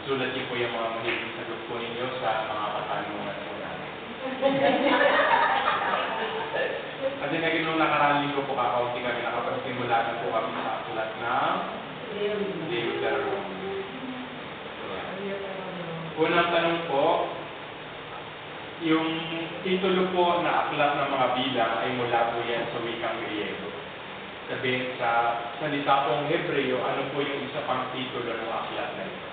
Sulat niyo po yung mga magiging sagot po ninyo sa mga katanungan po natin. Kasi naging nung nakaraan linggo po kakaunti kami, nakapagsimula na po kami sa aklat ng Deuteronomy. Unang tanong po, yung titulo po na aklat ng mga bilang ay mula po yan sa wikang Griego. Sabihin sa salita pong Hebreo, ano po yung isa pang titulo ng aklat na ito.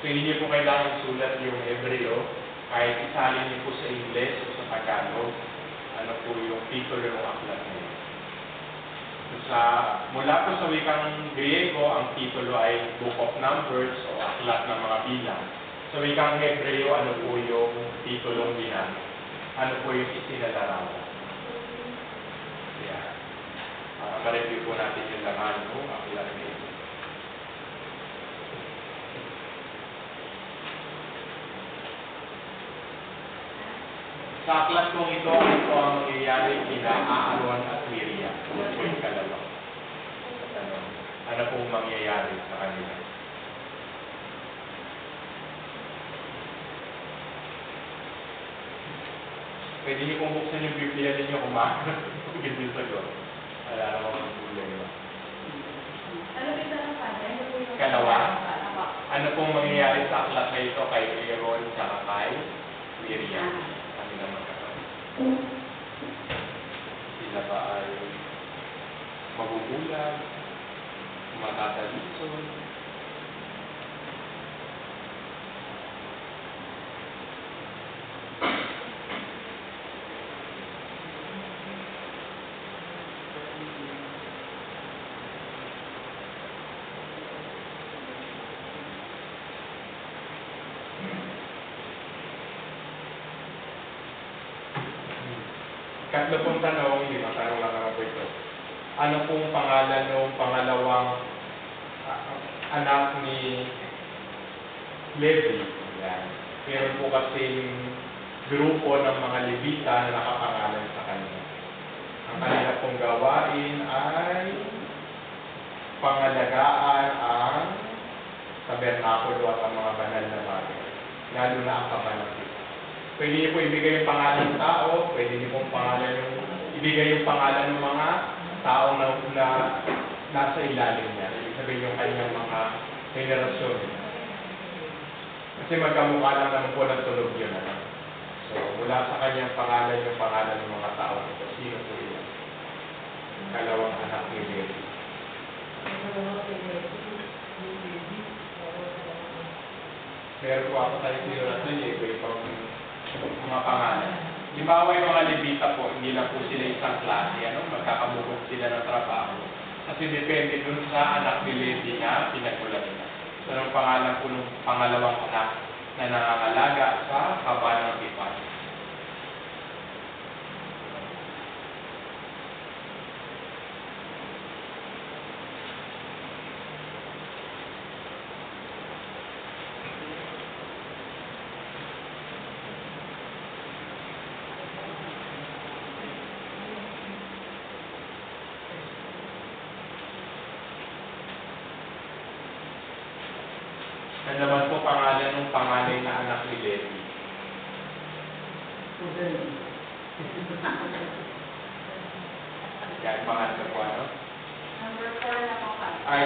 So hindi niyo po kailangan sulat yung Hebreo, kahit isalin niyo po sa Ingles o sa Tagalog, ano po yung titulo ng aklat na ito. So mula po sa wikang Griego, ang titulo ay Book of Numbers o aklat ng mga bilang. Sa wikang Hebreo, ano po yung titulong ginamit? Ano po yung isinalarawan? Yeah. Ma-review po natin yung laman po, aklat na ito. Sa aklat kong ito, ano po ang mangyayari kina Aaron at Miriam? Ano po yung kalawa? Ano pong mangyayari sa kanila? Pwede niyo kung buksan yung Biblia ninyo kung makakagin yung sagot. Wala naman ang problema. Ano ba yung kanya? Kalawa? Ano pong mangyayari sa aklat na ito kay Aaron at kay Miriam? Kami na magkakaroon. Sila ba ay magugulat, matatalisod? Katlo pong tanong, hindi matanong lang ako ito. Ano pong pangalan ng pangalawang anak ni Levi? Yan. Meron po kasing grupo ng mga Levita na nakapangalan sa kanya. Ang kanila pong gawain ay pangalagaan ang tabernakulo at ang mga banal na bagay. Lalo na ang kabanatid. Pwede niyo po ibigay yung pangalan ng tao, pwede niyo pong ibigay yung pangalan ng mga tao na nasa ilalim niya. Ibig sabihin yung kanyang mga henerasyon. Kasi magkamukha lang naman po ng tunog yun. So, mula sa kanyang pangalan yung pangalan ng mga tao ito. Sino po yun? Kalawang anak ni Levi. Meron po ako tayo sinulat na iba-ibang mga pangalan. Halimbawa yung mga Levita po, hindi lang po sila isang klase, magkakamukot sila ng trabaho. Kasi depende dun sa anak ni Levi na pinagmulan nila. So, ang pangalan po ng pangalawang anak na nangangalaga sa kaban ng Tipan. Ano naman po pangalan ng panganay na anak ni Levi? Yan, pangalan po ano? Number 4 na po ka. Ay.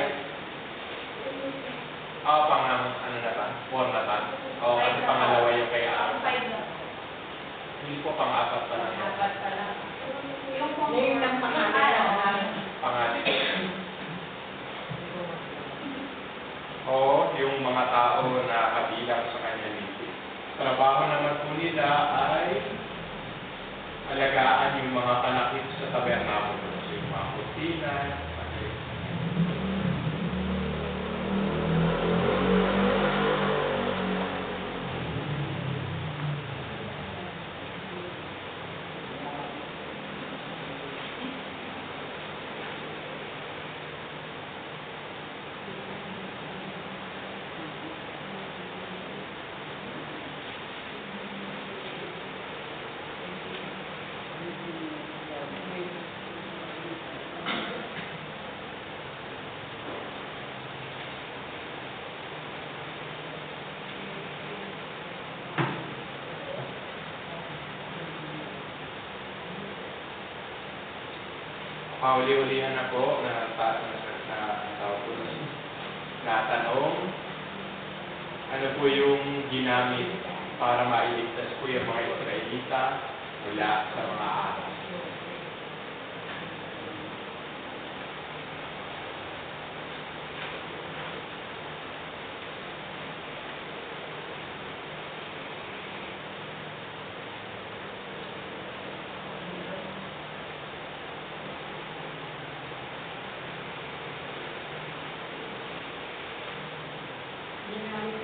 Ano na ba? 4 na ba? Oo, kasi pangalawa yung kay Aaron. 5 na. Hindi po pang-apat pa lang. Apat pa lang. Yung ng pangalan. Pangalan. O yung mga tao na kabilang sa kanya dito. Trabaho naman po nila ay alagaan yung mga panakit sa tabernakulo. So yung mga kusina, Pauli-ulihan na po na tanong, ano po yung ginamit para mailigtas po yung mga Israelita mula sa mga ahas? Ginamit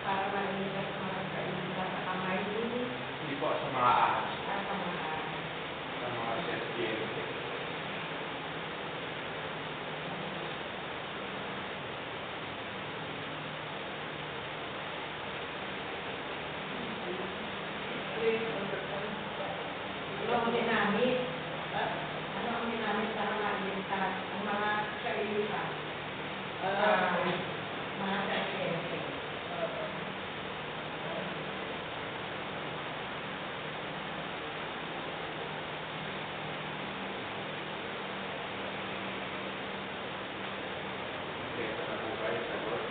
para maliligtas mga Israelita sa kamay ni Hindi po sa mga ahas, at sa mga sa mga serpiente. ano ang ginamit? Ano ang ginamit para maliligtas ang mga Israelita? Mga serpiente. Okay, ito na po ba yung sagot?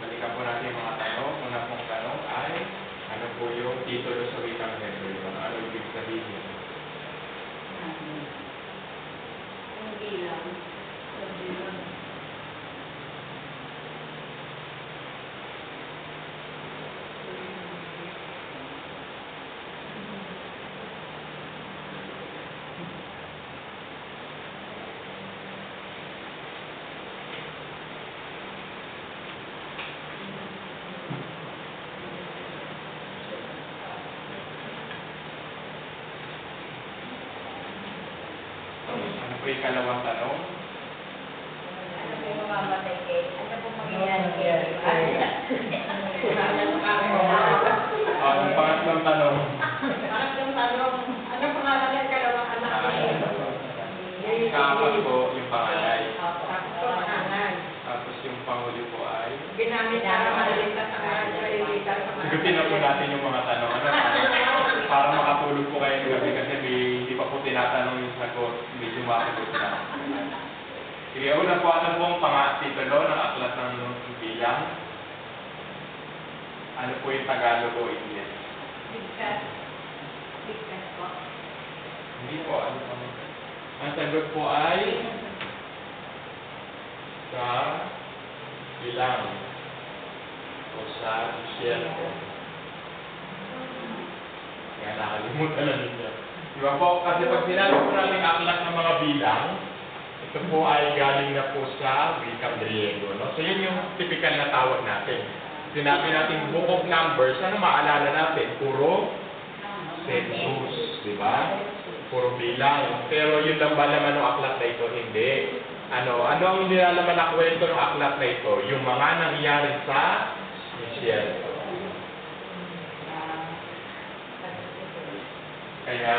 Balikan po natin yung mga tanong. Una pong tanong ay, ano po yung titulo sa wikang Hebreo? Ano ibig sabihin niyo? Yung bilang. Yung bilang. Ano po yung ikalawang tanong? Ano po yung mamamatay kay? Ano po mangyayari kay? Yung pangatlong tanong. Pangatlong tanong, ano pangalan ng kalawang anak ni? Kaapat po yung pangalay. Sakto pangalan. Tapos yung panghuli po ay, Ginamit para maliligtas ang mga Israelita sa mga sagutin na po natin yung mga tanong. Ano, para makatulog po kayo ng gabi kasi hindi pa po tinatanong yung sagot. Medyo makasagot na. Sige, una po, ano po ang titulo ng aklat ng bilang? Ano po yung Tagalog o English? Ligtas. Ligtas po. Hindi po, ano po. Ang sagot po ay sa bilang o sa disyerto. Kaya nakalimutan na ninyo. Di ba po? Kasi pag sinabi po natin aklat ng mga bilang, ito po ay galing na po sa wikang Griego. No? So yun yung typical na tawag natin. Sinabi natin book of numbers, ano maalala natin? Puro census, di ba? Puro bilang. Pero yun lang ba naman ng aklat na ito? Hindi. Ano ang nilalaman na kwento ng aklat na ito? Yung mga nangyari sa disyerto. Kaya,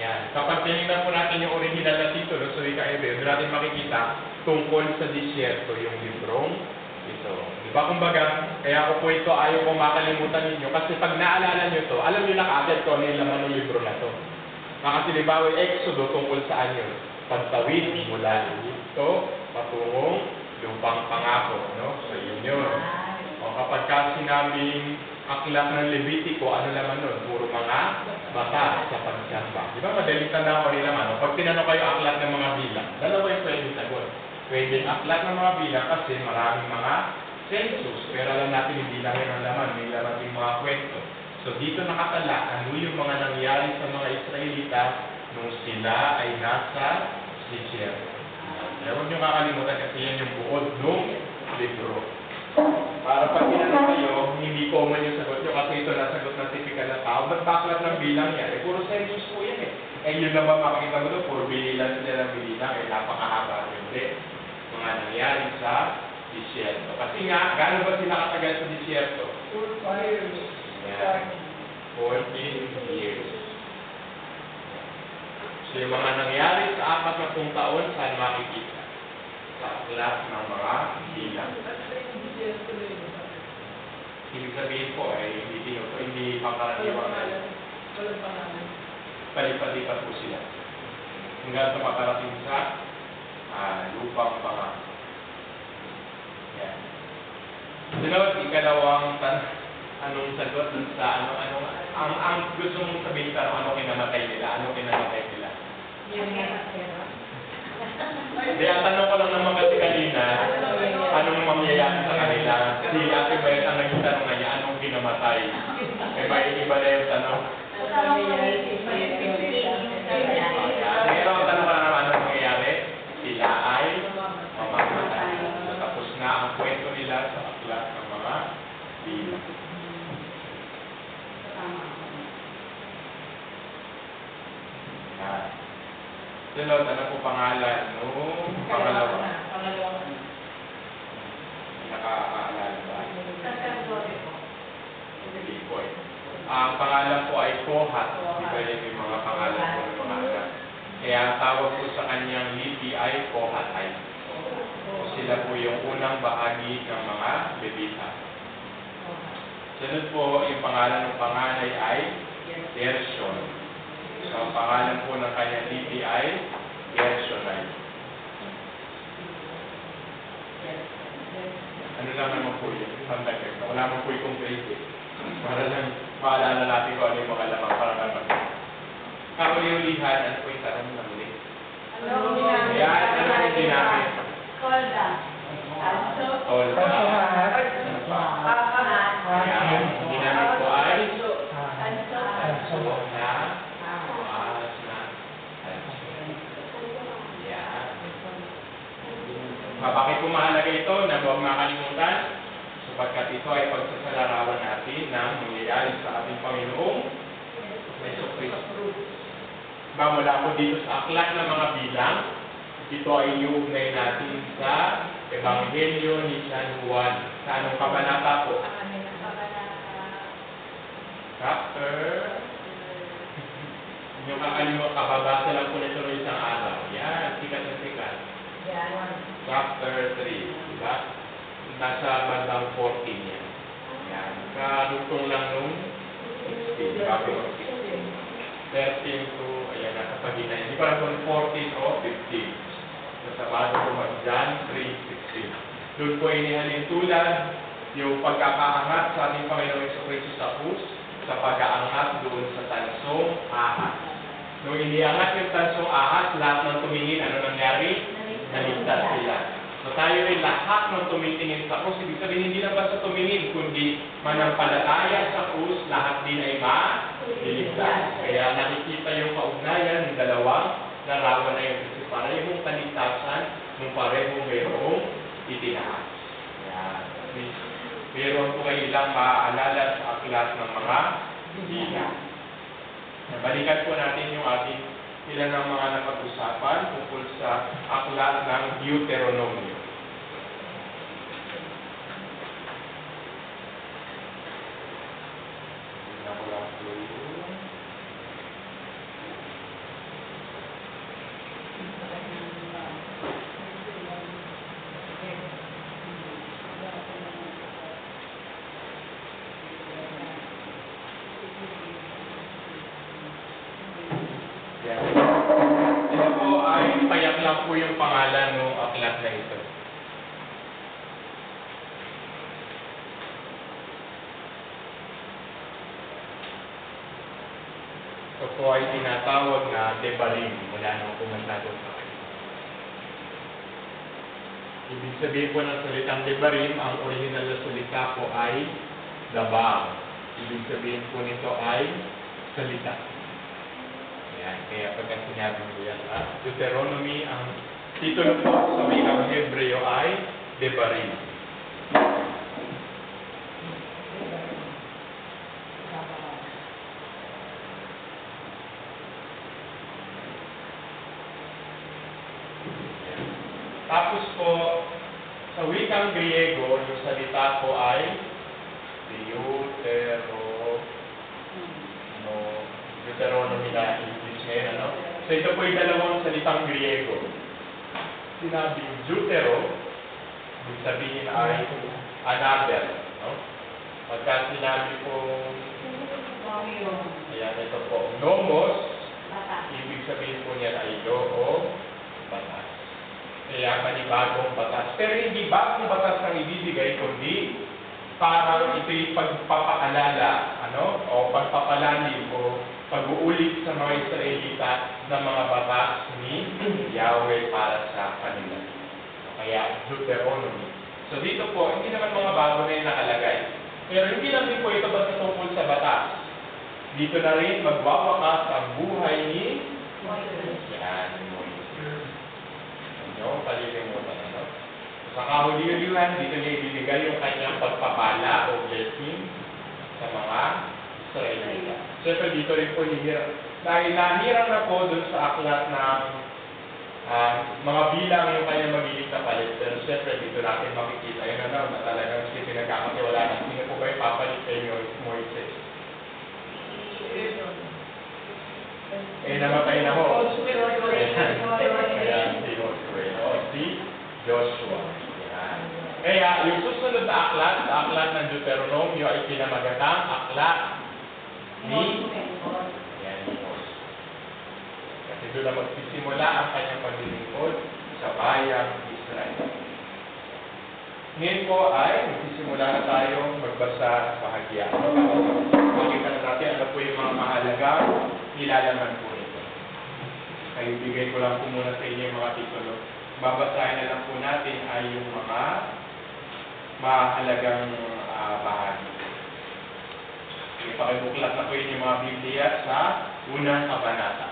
yan. Kapag tinignan po natin yung original na titulo sa wika Hebreo, doon natin makikita tungkol sa disyerto yung librong ito. Di ba kumbaga, kaya ako po ito ayaw ko makalimutan ninyo kasi pag naalala nyo to, alam nyo na kaagad kung ano yung laman ng libro na to. Kasi di ba, Exodo tungkol saan yun? Pagtawid mula Egypto patungong lupang pangako, no? So yun yun. O kapag ka sinabing aklat ng Levitico, ano naman nun? Puro mga bata sa pagsamba. Di ba madaling tanda ko nila man? Pag tinanong kayo aklat ng mga bilang, dalawa yung pwedeng sagot. Pwedeng aklat ng mga bilang kasi maraming mga census. Pero alam natin hindi lang yun ang laman, may laman yung mga kwento. So dito nakatala, ano yung mga nangyari sa mga Israelita nung sila ay nasa disyerto. Kaya huwag nyo kakalimutan kasi yan yung buod ng libro. Para pag tinanong kayo, hindi common yung sagot nyo kasi ito nasagot na typical na tao. Ba't baklat ng bilang yan? Eh, puro census po yan eh. Eh, yun lang ba makikita mo doon? Puro bililan sila ng bilang. Eh, napakahaba hindi. Mga nangyari sa disyerto. Kasi nga, gano'n ba sila katagal sa disyerto? 4 years. Yan. 14 years. So, yung mga nangyari sa 40 taon, saan makikita? Sa aklat ng mga bilang. Ibig sabihin po ay hindi pangkaraniwan ay Walang pangalan. palipat-lipat po sila. Hanggang sa makarating sa lupang pangako. Yan. Sunod, ikalawang anong sagot dun sa ang gusto mong sabihin sa ano kinamatay nila, Yung pero. Hindi, ang tanong ko lang naman kasi kanina, anong mangyayari sa kanila? Si Ate Bayet ang naging tanong na niya, anong kinamatay? Eh, may iba na yung tanong. Pero ang tanong ko lang naman, anong mangyayari? Sila ay mamamatay. So, tapos na ang kwento nila sa aklat ng mga bilang. Sunod, ano po pangalan? Pangalawa. Nakakaalala ba? Hindi po eh. Ang pangalan po ay Kohat. Iba yung mga pangalan po ng mga anak. Kaya ang tawag po sa kanyang lipi ay Kohatay. Sila po yung unang bahagi ng mga Levita. Sunod po, yung pangalan ng panganay ay Gershon. So, ang pangalan po ng kanyang lipi ay Gershonite. Ano lang naman po yun? Pantagay. Wala naman po yung complete eh. Para lang maalala natin kung ano yung mga lamang para kapatid. Kauli-ulihan, ano po yung tanong na muli? Yan, ano po ginamit? Kolda. Tolda. Ano pa? Yan, ginamit po ay Sona. Bakit po mahalaga ito na huwag makalimutan? Sapagkat ito ay pagsasalarawan natin ng mangyayari sa ating Panginoong Jesucristo. Mula po dito sa aklat ng mga bilang, ito ay iugnay natin sa Ebanghelyo ni San Juan. Sa anong kabanata po? Chapter. Yung kakalimutan, kababasa lang po nito ng isang araw. Yan, sikat na sikat. Chapter 3, diba? Nasa bandang 14 yan. Yan. Karutong lang nung 16, diba? 13 to, ayan, nasa pagina. Hindi pa lang kung 14 o 15. Nasa bago po John 3:16. Doon po inihalin tulad yung pagkakaangat sa ating Panginoong Jesucristo sa krus, sa pag-aangat doon sa tansong ahas. Nung iniangat yung tansong ahas, lahat ng tumingin, ano nangyari? Naligtas sila. So tayo ay lahat ng tumitingin sa krus. Ibig sabihin, hindi na basta tumingin, kundi manampalataya sa krus, lahat din ay maliligtas. Kaya nakikita yung kaugnayan ng dalawang larawan na yun. Kasi parehong kaligtasan, ng parehong mayroong itinaas. Meron po kayo ilang maaalala sa aklat ng mga bilang. Balikan po natin yung ating ilan ng mga napag-usapan tungkol sa aklat ng Deuteronomio. Ito po ay payak lang po yung pangalan ng aklat na ito. Ito po ay tinatawag na Devarim mula nung pumunta doon sa akin. Ibig sabihin po ng salitang Devarim, ang original na salita po ay Dabar. Ibig sabihin po nito ay salita. Yan, kaya pagka sinabi mo yan, Deuteronomy, ang titulo po sa wikang Hebreo ay Devarim. Tapos po, sa wikang Griego, yung salita po ay Deuteronomy na English ngayon, ano? So ito po yung dalawang salitang Griego. Sinabing Deutero, ibig sabihin ay another, no? Pagka sinabi po, Romeo. ayan, ito po, nomos, Bata. ibig sabihin po niyan ay loob, batas. Kaya panibagong batas. Pero hindi bagong batas ang ibibigay, kundi parang ito'y pagpapaalala, o pagpapalalim o pag-uulit sa mga Israelita ng mga batas ni Yahweh para sa kanila. Kaya Deuteronomy. So dito po, hindi naman mga bago na yung nakalagay. Pero hindi lang din po ito basta tungkol sa batas. Dito na rin magwawakas ang buhay ni yan, Moises. Ano? Palilimutan, Sa kahuli-hulihan, dito niya ibinigay yung kanyang pagpapala o blessing sa mga Israelita. Siyempre dito rin po hihirang. Dahil nahirang na po dun sa aklat ng mga bilang yung kanyang magiging kapalit. Pero siyempre dito natin makikita yun na talagang siya pinagkakatiwalaan. Sino po ba yung papalit kay Moises? Namatay na ho. Kaya si Joshua. Si Joshua. Yan. Kaya yung susunod na aklat, sa aklat ng Deuteronomio ay pinamagatang aklat ni Moses. Kasi doon na magsisimula ang kanyang paglilingkod sa bayang Israel. Ngayon po ay magsisimula na tayong magbasa at bahagya. Makita na natin ano po yung mga mahalagang nilalaman po nito. Kaya bigay ko lang po muna sa inyo yung mga titulo. Babasahin na lang po natin ay yung mga mahalagang bahagi. Ipakibuklat na po yun yung mga Biblia sa unang kabanata.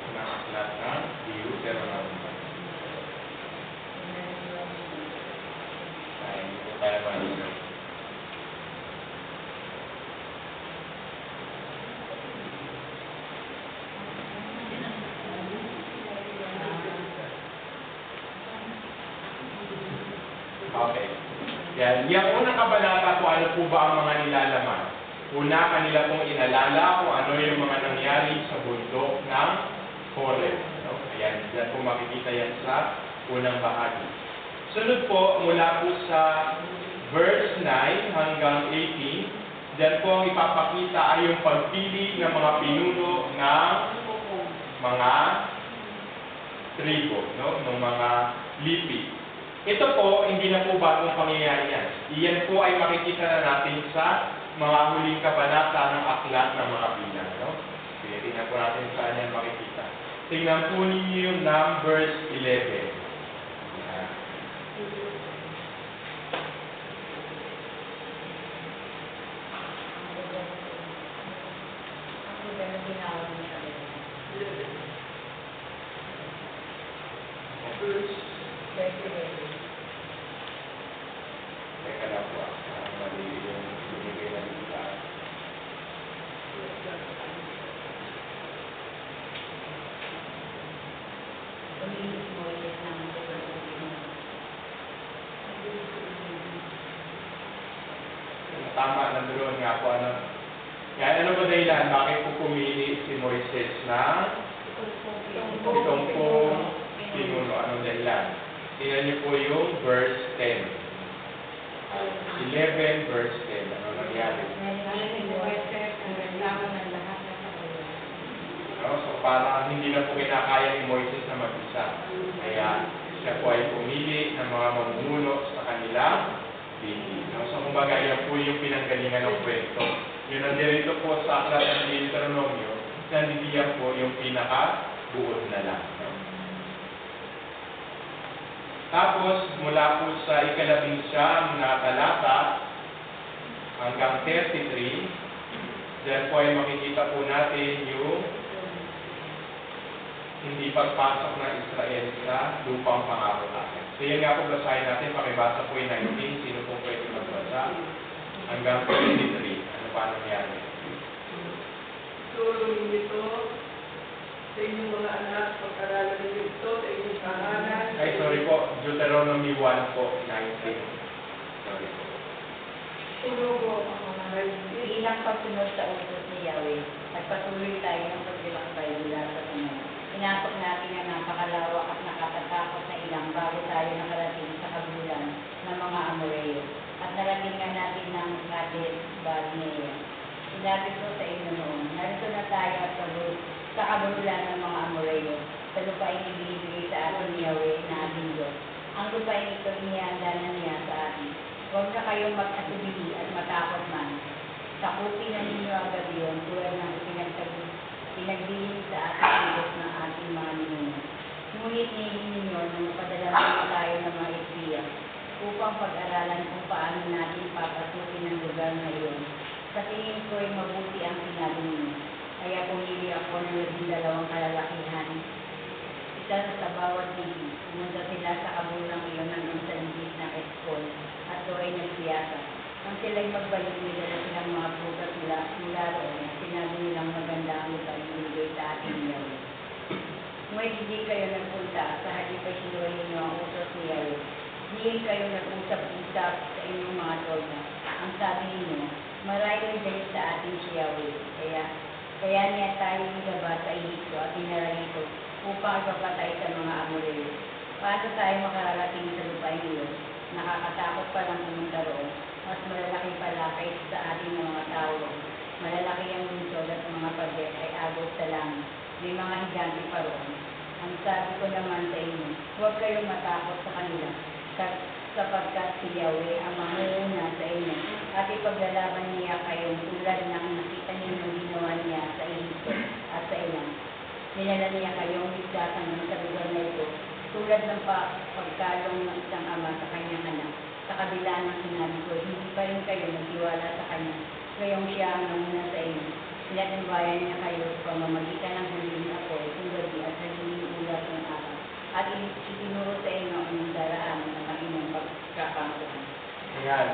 Unang aklat ng Deuteronomy. Ay, hindi po tayo maligaw. Okay. Yan. Yung unang kabanata po, ano po ba ang mga nilalaman? Una, kanila pong inalala kung ano yung mga nangyari sa bundok ng Horeb. Ayan, dyan po makikita yan sa unang bahagi. Sunod po, mula po sa verse 9 hanggang 18, dyan po ang ipapakita ay yung pagpili ng mga pinuno ng mga tribo, ng mga lipi. Ito po, hindi na po bagong pangyayari yan. Iyan po ay makikita na natin sa mga huling kabanata ng aklat ng mga bilang. Tingnan po natin saan yan makikita. Tingnan po ninyo yung Numbers 11. Teka na po. Mali yung binigay na nila. Tama, nandoon nga po. Yan, ano ba dahilan? Bakit po pumili si Moises na itong pong pinuno? Anong dahilan? Tingnan niyo po yung verse 10. 11 verse 10. Ano nangyari? So parang hindi na po kinakaya ni Moises na mag-isa. Kaya siya po ay pumili ng mga mamumuno sa kanilang bini. So kumbaga yan po yung pinanggalingan ng kwento. Yun ang dirito po sa aklat ng Deuteronomio, nandiyan po yung pinaka-buod na lang. Tapos, mula po sa ika-19 na talata hanggang 33, dyan po ay makikita po natin yung hindi pagpasok ng Israel sa lupang pangako natin. So yan nga po basahin natin, pakibasa po yung 19, sino po pwede magbasa, hanggang 23. Ano pa nangyari? Tulong nito sa inyong mga anak, pag-aralan ninyo ito sa inyong tahanan. Ay, sorry po, Deuteronomy 1 po, 19. Sorry po. Sinugo ang mga naisip. Bilang pagsunod sa utos ni Yahweh, nagpatuloy tayo ng pagdilakbay mula sa tunay. Inakot natin ang napakalawak at nakakatakot na ilang bago tayo nakarating sa kabulan ng mga Amoreo. At pinaratingan natin ng Kades Barnea. Sinabi ko sa inyo noon, narito na tayo sa kabululan ng mga Amoreo, sa lupain ibinibigay sa atin ni Yahweh na ating Diyos. Ang lupain ito inihanda na niya sa atin. Huwag na kayong mag-atubili at matakot man. Sakupin na ninyo agad yun tulad ng pinagdiin sa ating Diyos ng ating mga ninuno. Ngunit nilin ninyo na mapadala mo tayo ng mga espiya upang pag-aralan kung paano natin papasukin ang lugar na iyon. Sa tingin ko ay mabuti ang sinabi ninyo. Kaya pumili ako ng 12 kalalakihan. Isa sa bawat bibig. Pumunta sila sa kabulang iyon hanggang sa libis ng Eskol at doon ay nagsiyasa. Nang sila'y magbalik, nila silang mga prutas mula roon. Sinabi nilang maganda ang lupa ibigay sa ating Yahweh. Ngunit hindi kayo nagpunta, sa halip ay sinuway ninyo ang utos ni Yahweh. Hindi kayo nag-usap-usap sa inyong mga tolda. Ang sabi ninyo, marayong dahil sa ating si Yahweh. Kaya niya tayo ilabas sa Ehipto at pinaralito upang ipapatay sa mga Amoreo. Paano tayo makararating sa lupain iyon? Nakakatakot pa lang pumunta roon. Mas malalaki pala kaysa sa ating mga tao. Malalaki ang lungsod at mga pader ay agos sa langit. May mga higante pa roon. Ang sabi ko naman sa inyo, huwag kayong matakot sa kanila, sapagkat si Yahweh ang mangunguna sa inyo, at ipaglalaban niya kayong tulad ng nakita ninyong ginawa niya sa Ehipto at sa ilang. Dinala niya kayong ligtasan ng sa lugar na ito, tulad ng pagkalong ng isang ama sa kanyang anak. Sa kabila ng sinabi ko, hindi pa rin kayo nagtiwala sa kanya, ngayong siya ang nanguna sa inyo. Pinatungbayan niya kayo sa pamamagitan ng huling apoy, kung gabi at naging ulat ng araw. At itinuro sa inyo ang daraan ng Panginoong pagkakangkuhan. Ayan,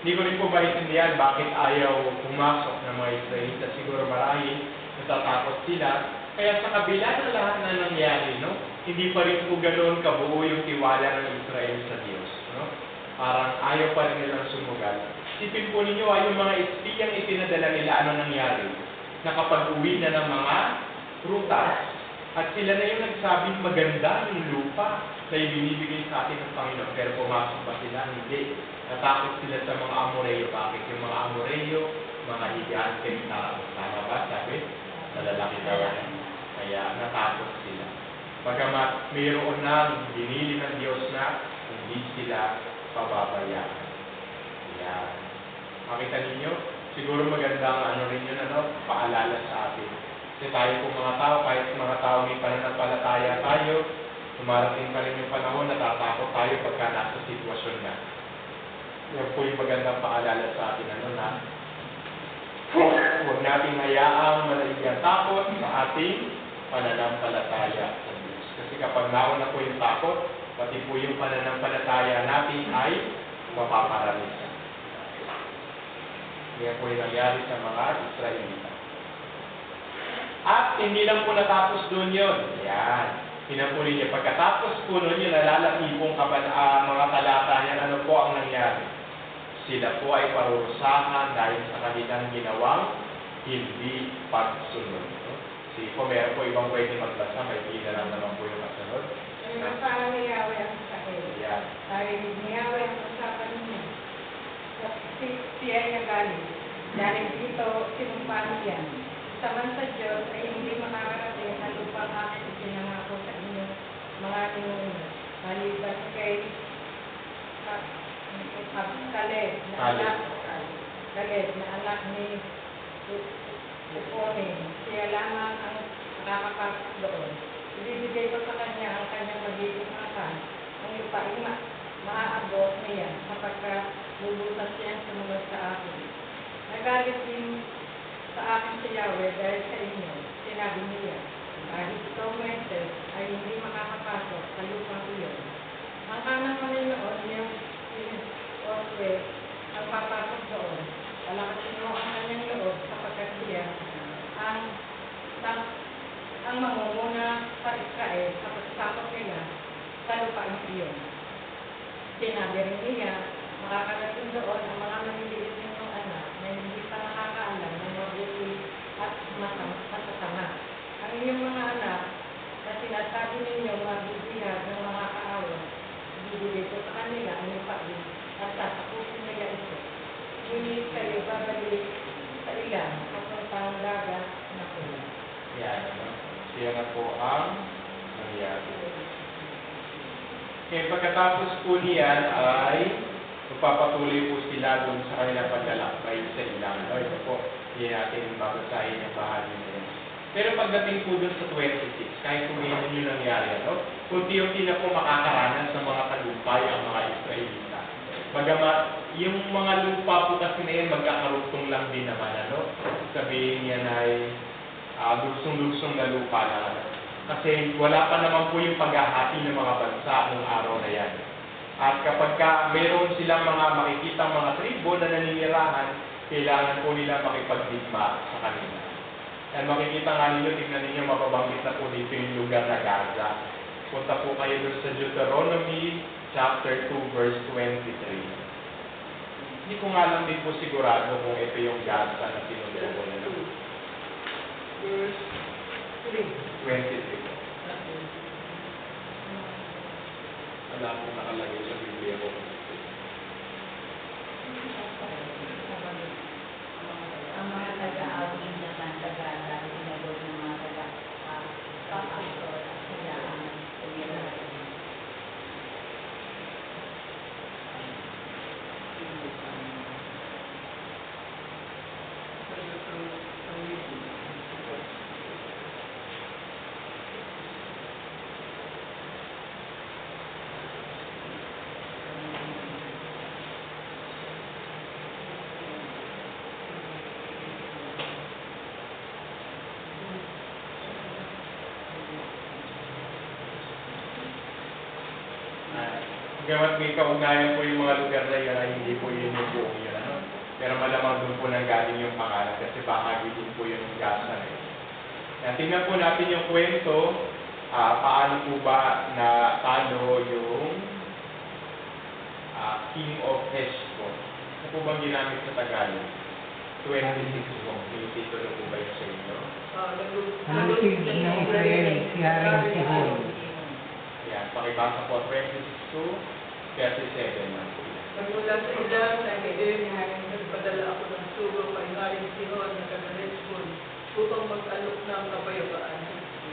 Hindi ko rin po maintindihan bakit ayaw pumasok ng mga Israelita. Siguro marahil natatakot sila. Kaya sa kabila ng lahat na nangyari, hindi pa rin po ganoon kabuo yung tiwala ng Israel sa Diyos. Parang ayaw pa rin nilang sumugal. Sipin po ninyo, yung mga espiyang ipinadala nila, ano nangyari? Nakapag-uwi na ng mga prutas. At sila na yung nagsabing maganda yung lupa na ibinibigay sa atin ng Panginoon. Pero pumasok pa sila? Hindi. Natakot sila sa mga Amoreo. Bakit? Yung mga Amoreo, mga higante na tama ba? Sabi? Malalaki daw. Kaya natakot sila. Pagamat mayroon na binili ng Diyos na hindi sila pababayaan. Yan. Makita ninyo? Siguro magandang rin yun, paalala sa atin. Kasi tayo po mga tao, kahit mga tao may pananampalataya tayo, dumarating pa rin yung panahon, natatakot tayo pagka nasa sitwasyon na. Yan po yung magandang paalala sa atin, na huwag nating hayaang malaig ang takot sa ating pananampalataya sa Diyos. Kasi kapag nauna po yung takot, pati po yung pananampalataya natin ay mapaparalisa. Yan po yung nangyari sa mga Israelita. At hindi lang po natapos doon yun. Yan. Pinapuli niya. Pagkatapos po nun, yung nalalatipong mga talata yan, ano po ang nangyari? Sila po ay parurusahan dahil sa kanilang ginawang hindi pagsunod. Sige po, meron po ibang pwede magbasa. May pila lang naman po yung kasunod. Ang parang ni Yahweh ang sakit. Yan. Dahil ni Yahweh ang usapan niya. Siya ay nagaling. Dahil dito, sinumpaan niya. Saman sa Diyos ay hindi makakarating sa lupang aking isinangako sa inyo, mga ninuno. Maliban kay Caleb na anak ni Epone. Siya lamang ang nakakapasok doon. Ibibigay ko sa kanya ang kanyang magiging akan. Ang lupain maaabot niya kapag lulutas siya sumunod sa akin. Nagalit din sa akin si Yahweh dahil sa inyo. Sinabi niya, kahit 2 meses ay hindi makakapasok sa lupang iyon. Ang kanang Panginoon niyang Josue ang papasok doon. Palakasin mo ang kanyang loob sapagkat siya ang mangunguna sa Israel sa pagsakop nila sa lupain iyon. Sinabi rin niya, makakarating doon ang mga maliliit ninyong anak na hindi pa nakakaalam ng mabuti at masasama. Ang inyong mga anak na sinasabi ninyo mabibihag ng mga kaawa, ibibigay ko sa kanila ang lupain at tatapusin nila ngunit kayo babalik sa ilan papuntang dagat na pula. Yan, ano? Siya na po ang nangyari. Okay, pagkatapos po niyan ay magpapatuloy po sila dun sa kanilang paglalakbay sa ilang. No? Ito po, hindi natin babasahin yung bahagi na yun. Pero pagdating po dun sa 26, kahit po ganyan yung nangyari, no? Unti-unti na po makakaranas ng mga talumpay ang mga Israelita. Bagamat yung mga lupa po kasi na yan, magkakarugtong lang din naman, ano? Sabihin niya ay luksong-luksong na lupa na, ano? Kasi wala pa naman po yung paghahati ng mga bansa noong araw na yan. At kapag meron silang mga makikitang mga tribo na naninirahan, kailangan po nila makipagdigma sa kanila. At makikita nga ninyo, tignan ninyo, mapabanggit na po dito yung lugar na Gaza. Punta po kayo doon sa Deuteronomy chapter 2 verse 23. Hindi ko nga lang din po sigurado kung ito yung Gaza na sinusuko nila. Verse 23. Wala po nakalagay sa Biblia ko. Ang mga taga-awin naman taga-ala, sinagot ng mga taga-pakasor at sila ang tumira. Gamat may kaugnayan po yung mga lugar na yun, ay hindi po yun yung buong yun, ano? Pero malamang doon po nanggaling yung pangalan kasi bahagi din po yun yung Gaza na yun. Tingnan po natin yung kwento, paano po ba na talo yung King of Heshbon. Ano po bang ginamit sa Tagalog? 26 po. Tinititulo po ba yun sa inyo? Nalusig ng Israel, si Haring Sihon. Yan, pakibasa po 26:37 lang po yan. Magmula sa ilan na ngayon, nagpadala ako ng sugo kay Haring Sihon na taga-Heshbon upang mag-alok ng kapayapaan.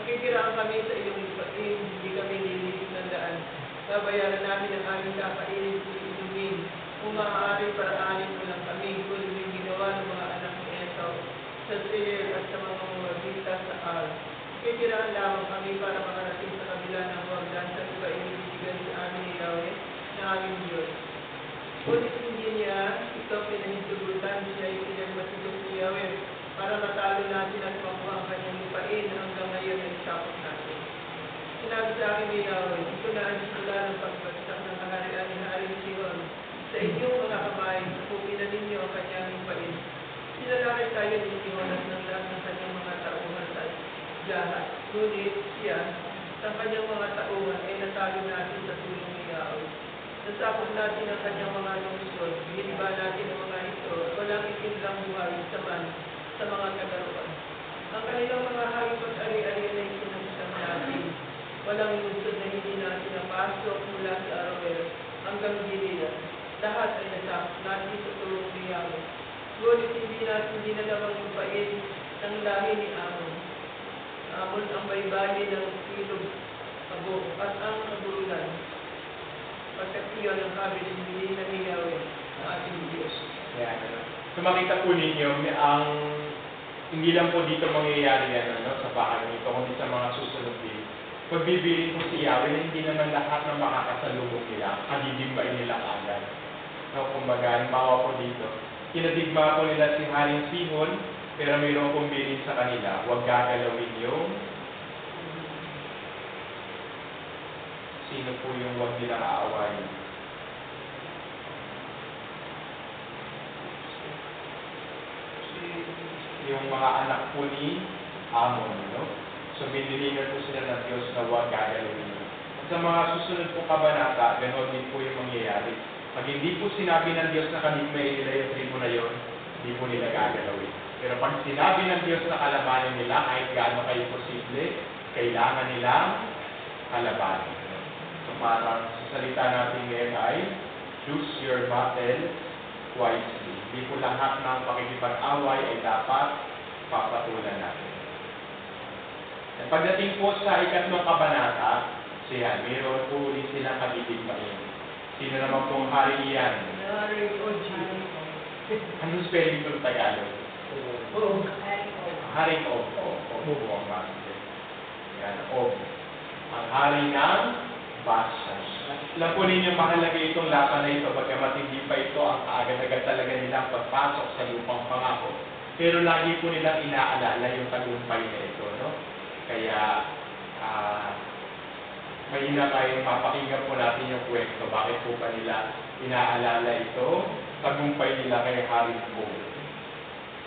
Makikiraan kami sa iyong lupain, hindi kami nililit ng daan. Babayaran namin ang aming kakainin kung inumin. Kung maaari, paraanin mo lang kami kung yung ginawa ng mga anak ni Esau sa Seir at sa mga Moabita sa Ar. Makikiraan lamang kami para makarating sa kabila ng Jordan sa lupain ibibigay sa amin ni Yahweh na aming Diyos. Ngunit hindi niya ito pinahintulutan, siya ay pinagmatigas ni Yahweh para matalo natin at makuha ang kanyang lupain hanggang ngayon ay sakot natin. Sinabi sa akin ni Yahweh, ito na ang simula ng pagbagsak ng kaharian ni Haring Sihon. Sa inyong mga kamay, sakupin ninyo ang kanyang lupain. Sinalakay tayo ni Sihon at ng lahat ng kanyang mga tauhan sa lahat. Ngunit siya, sa kanyang mga tauhan ay natalo natin sa tulong ni Yahweh. Nasakop natin ang kanyang mga lungsod, giniba natin ang mga ito, walang itinlang buhay sa mga kagaruan. Ang kanilang mga hayop at ari-ari na isinagsak natin. Walang lungsod na hindi natin napasok mula sa Aroer hanggang Gilead. Lahat ay nasakop natin sa tulong ni Yahweh. Ngunit hindi natin dinalawang lupain ng lahi ni Amon. Amon ang baybayin ng ilog Abo at ang kabululan. Pagkat iyon ang kabilin na ni Yahweh ang ating Diyos. Yan, ano. So makita po ninyo, hindi lang po dito mangyayari yan, ano, sa bahay nito, kundi sa mga susunod din. Pagbibilin po si Yahweh na hindi naman lahat ng makakasalubong nila, kadidigmain nila agad. No, kumbaga, halimbawa po dito, kinadigma po nila si Haring Sihon, pero mayroon pong bilin sa kanila, huwag gagalawin yung sino po yung huwag nilang aawayin. Yung mga anak po ni Amon, no? So, binilinan po sila ng Diyos na huwag gagalawin nyo. At sa mga susunod po kabanata, ganoon din po yung mangyayari. Pag hindi po sinabi ng Diyos na kaligmay nila yung tribo na yon, hindi po nila gagalawin. Pero pag sinabi ng Diyos na kalabanin nila, kahit gaano kayo posible, kailangan nilang kalabanin. So, parang sa salita natin ngayon ay choose your battle wisely. Hindi po lahat ng pakikipag-away ay dapat papatulan natin. At pagdating po sa ikatlong kabanata, siya, mayroon po ulit silang kabitigbain. Sino naman pong hari iyan? Anong spelling ng Tagalog? Haring Og. Og ang master. Yan, Og. Ang hari ng Bashan. Alam po ninyo, mahalaga itong laban na ito, pagkamat hindi pa ito ang agad-agad talaga nilang pagpasok sa lupang pangako. Pero lagi po nilang inaalala yung tagumpay na ito, no? Kaya, mahina kayong mapakinggan po natin yung kwento. Bakit po pa nila inaalala ito? Tagumpay nila kay Haring Og.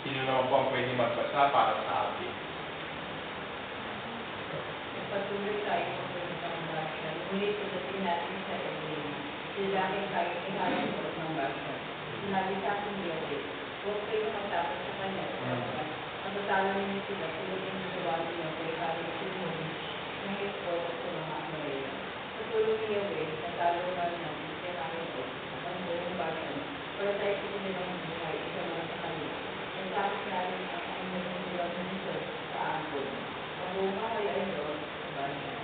Sino naman po ang pwede magbasa para sa atin? Patuloy tayo ng Bashan. Ngunit pagdating natin sa Edwin, sila'kin tayo iharapot ng Bashan. Sinabi sa akin niya, huwag kayo matapos sa kanya. Ang tatalo ninyo sila, tulungin sa gawa niyo kay Haring Simon, ng ito sa mga Amorea. Tutulong niyo natalo na ng kay Haring Og, ang buong Bashan. Para tayo sa nilang buhay, isa lang sa kanya. Ang tapos natin ang kanyang nilang nito sa ampon. Ang buong ay ay doon sa Bashan.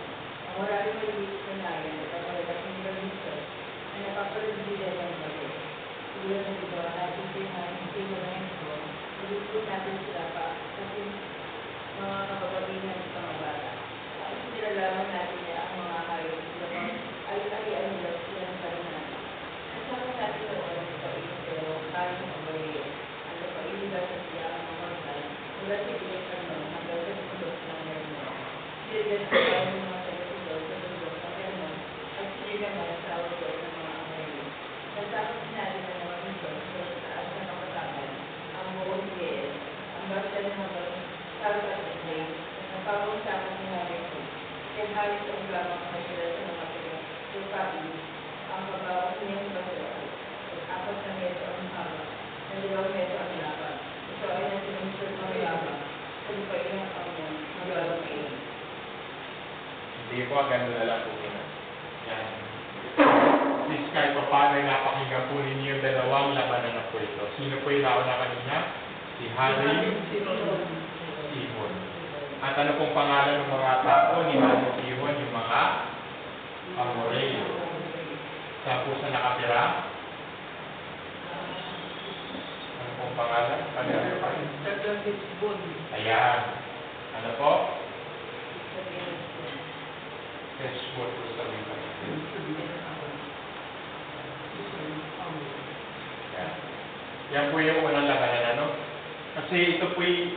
Ang maraming maliit na nayan at ang malalaking nito ay napapalagbilan ng bago. Tulad ng ito, natin sino na ito, nagigit natin sila pa kasi mga kapagabinan sa mga bata. At nilalaman natin na ang mga hayop ay nila sila ng kanilang. Kasama natin noon sa pero kahit ng Amorea, ang napaili daw sa siya ang mga magdal, mula sa Ilesan hanggang sa Tulog ng Hermon. Sila sa mga taga-Tulog sa Tulog ng Hermon at sila naman sa Tulog ng mga Amorea. Nagtapos natin ang mga ito sa taas ng kapatagan, ang buong Giel, ang Bashan ng mga Salvat at Lay, ang pag-uusapan ni Haring Og. Kaya halos ang lamang na sila sa mga lupain, ang pagbawas niyang basura, at 4 na metro ang haba, na 2 metro ang laban. Ito ay nasinunsod ng laban, sa lupain ng Amon, maglalagay. Hindi po, gano'n na lang po muna. Yan. Please, kahit pa paano ay napakinggan po ninyo yung dalawang labanan na po ito. Sino po yung nauna kanina? Si Haring Sihon. At ano pong pangalan ng mga tao ni Haring Sihon? Yung mga Amoreo. Saan po sa nakatira? Ano pong pangalan? Ayan. Ano po? Heshbon po sa mga. Yan po yung unang labanan, ano? Kasi ito po'y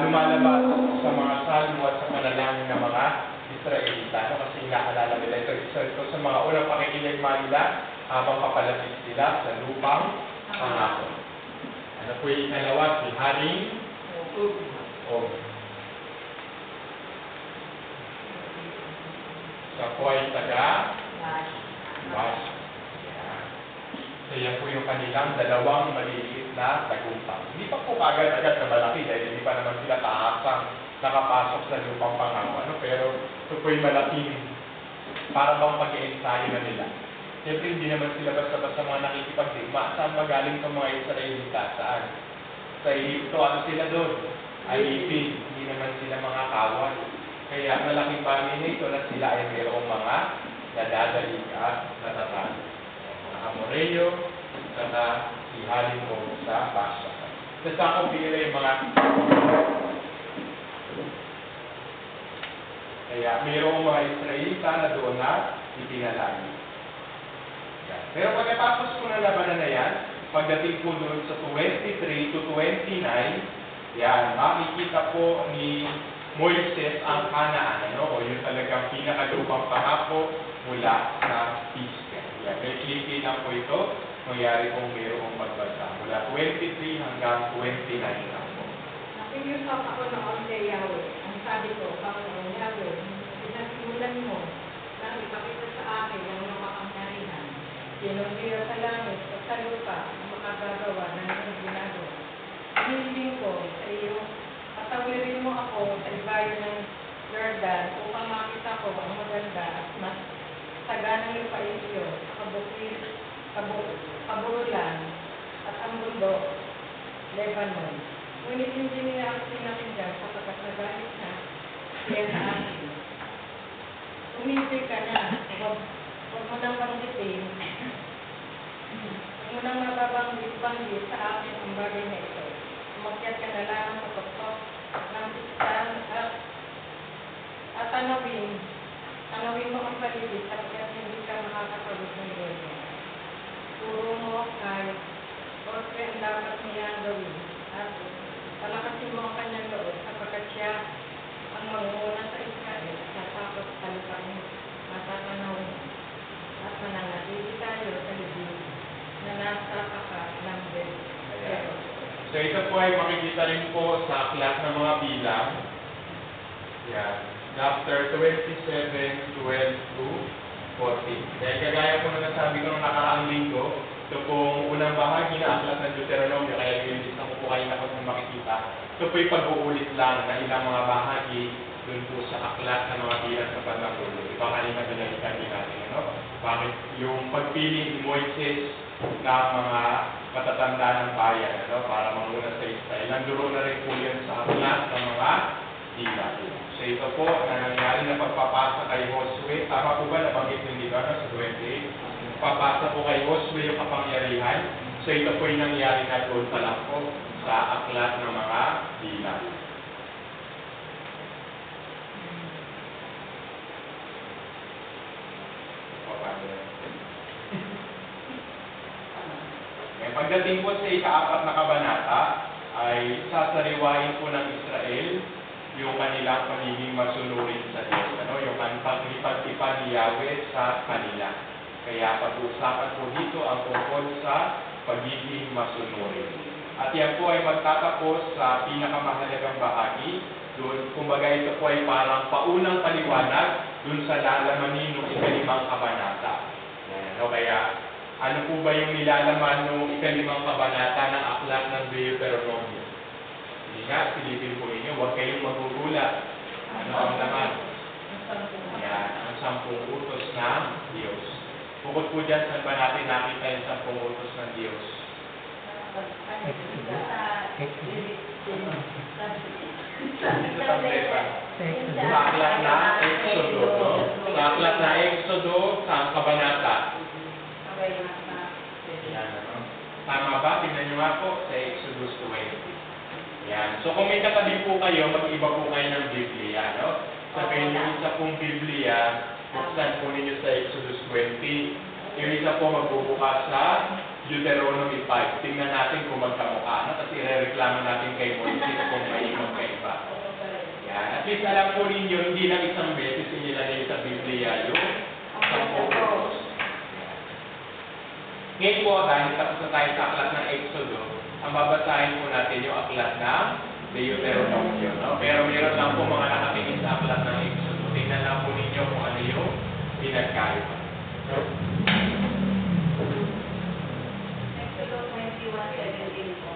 lumalabas sa mga salmo at sa panalangin ng mga Israelita, no? Kasi inaalala nila ito. Ito sa mga unang pakikiligma nila habang papalapit sila sa lupang pangako. Ano po yung ikalawa? Si Haring Og. Siya po ay taga Bash. So yan po yung kanilang dalawang maliliit na tagumpay. Hindi pa po agad-agad na malaki dahil hindi pa naman sila taasang nakapasok sa lupang pangako. Ano? Pero ito po yung malaking para bang pag-i-ensayo na nila. Siyempre hindi naman sila basta-basta mga nakikipagdigma. Saan magaling sa mga Israelita? Saan? Sa Egypto, ano sila doon? Alipin. Hindi naman sila mga kawan. Kaya malaking bagay nito na sila ay mayroong mga nadadalig at natatalo. Mga Amoreo, saka si Haring Og sa Bashan. Sa sakong pila yung mga kaya mayroong mga Israelita na doon na ipinalagi. Pero pagkatapos po ng labanan na yan, pagdating po doon sa 23 to 29, yan, makikita po ni Moises ang Kanaan, ano? O yung talagang pinakalupang pangako mula sa Pisga. Yan, may kliki lang po ito, nangyari kung mayroong magbasa. Mula 23 hanggang 29 lang po. Nakiusap ako noon kay Yahweh. Ang sabi ko, Panginoon Yahweh, pinasimulan mo na ipakita sa akin ang mga makapangyarihan. Sinumira sa langit at sa lupa ang makagagawa ng iyong ginagawa. Hinihiling ko sa iyo, patawirin mo ako sa ibayo ng Jordan upang makita ko ang maganda at mas saganang lupain iyo, kaburulan at ang bundok, Lebanon. Ngunit hindi niya ako pinakinggan sapagkat nagalit na siya sa akin. Umibig ka na, huwag mo nang banggitin. Huwag mo nang mababanggit sa akin ang bagay na ito. Umakyat ka na lang sa tuktok ng pistan at tanawin mo ang paligid sapagkat hindi ka makakapagod ng Lord. Turo mo kay Jose ang dapat niyang gawin at palakasin mo ang kanyang loob sapagkat siya ang mangunguna sa Israel at tapos talupanin matatanaw at mananatili tayo sa libing na nasa kakat ng Ayan. So ito po ay makikita rin po sa aklat ng mga bilang. Yan. Chapter 27, 12 to 14. Dahil kagaya po na nasabi ko nung nakaraang linggo, ito pong unang bahagi na aklat ng Deuteronomio, kaya nililis ko po kayo na kung makikita. Ito po yung pag-uulit lang ng ilang mga bahagi dun po sa aklat ng mga bilang sa bandang dulo. Iba kanina binalikan din natin, ano? Bakit yung pagpili ni Moises ng mga matatanda ng bayan, ano? Para manguna sa Israel. Nanduro na rin po yan sa aklat ng mga bilang. So ito po na nangyari na pagpapasa kay Josue. Tama po ba nabanggit yung diba sa 28? Papasa po kay Josue yung kapangyarihan. So ito po yung nangyari na doon pa lang po sa aklat ng mga bilang. Pagdating po sa ika-4 na kabanata, ay sasariwain po ng Israel yung kanilang pagiging masunurin sa Diyos. Ano? Yung paglipad-tipad ni Yahweh sa kanila. Kaya pag-uusapan po dito ang tungkol sa pagiging masunurin. At yan po ay magtatapos sa pinakamahalagang bahagi. Doon, kumbaga ito po ay parang paunang paliwanag doon sa lalamanin ng ika-5 kabanata. Ano? Kaya ano po ba yung nilalaman ng ika-5 kabanata ng aklat ng Deuteronomio? Hindi nga, silipin po ninyo, huwag kayong magugulat. Ano ang laman? Yan, ang 10 utos ng Diyos. Bukod po dyan, saan ba natin nakita yung 10 utos ng Diyos? Sa aklat na Exodo, no? Sa aklat na Exodo, sa kabanata. Yan, ano? Tama ba? Tingnan nyo nga po sa Exodus 20. Yan. So kung may katabi po kayo, mag-iba po kayo ng Biblia, no? Sabihin nyo isa pong Biblia, buksan po ninyo sa Exodus 20. Yung isa po magbubukas sa Deuteronomy 5. Tingnan natin kung magkamukha, no? Kasi re-reklamo natin kay Moises kung may magkaiba. Yan. At least alam po ninyo, hindi lang isang beses inilagay sa Biblia yung 10 utos. Ngayon po, dahil tapos na tayo sa aklat ng Exodo, ang babasahin po natin yung aklat ng Deuteronomio. No? Pero meron lang po mga nakatingin sa aklat ng Exodo. Tingnan lang po ninyo kung ano yung pinagkaiba. Exodo 21:17 po.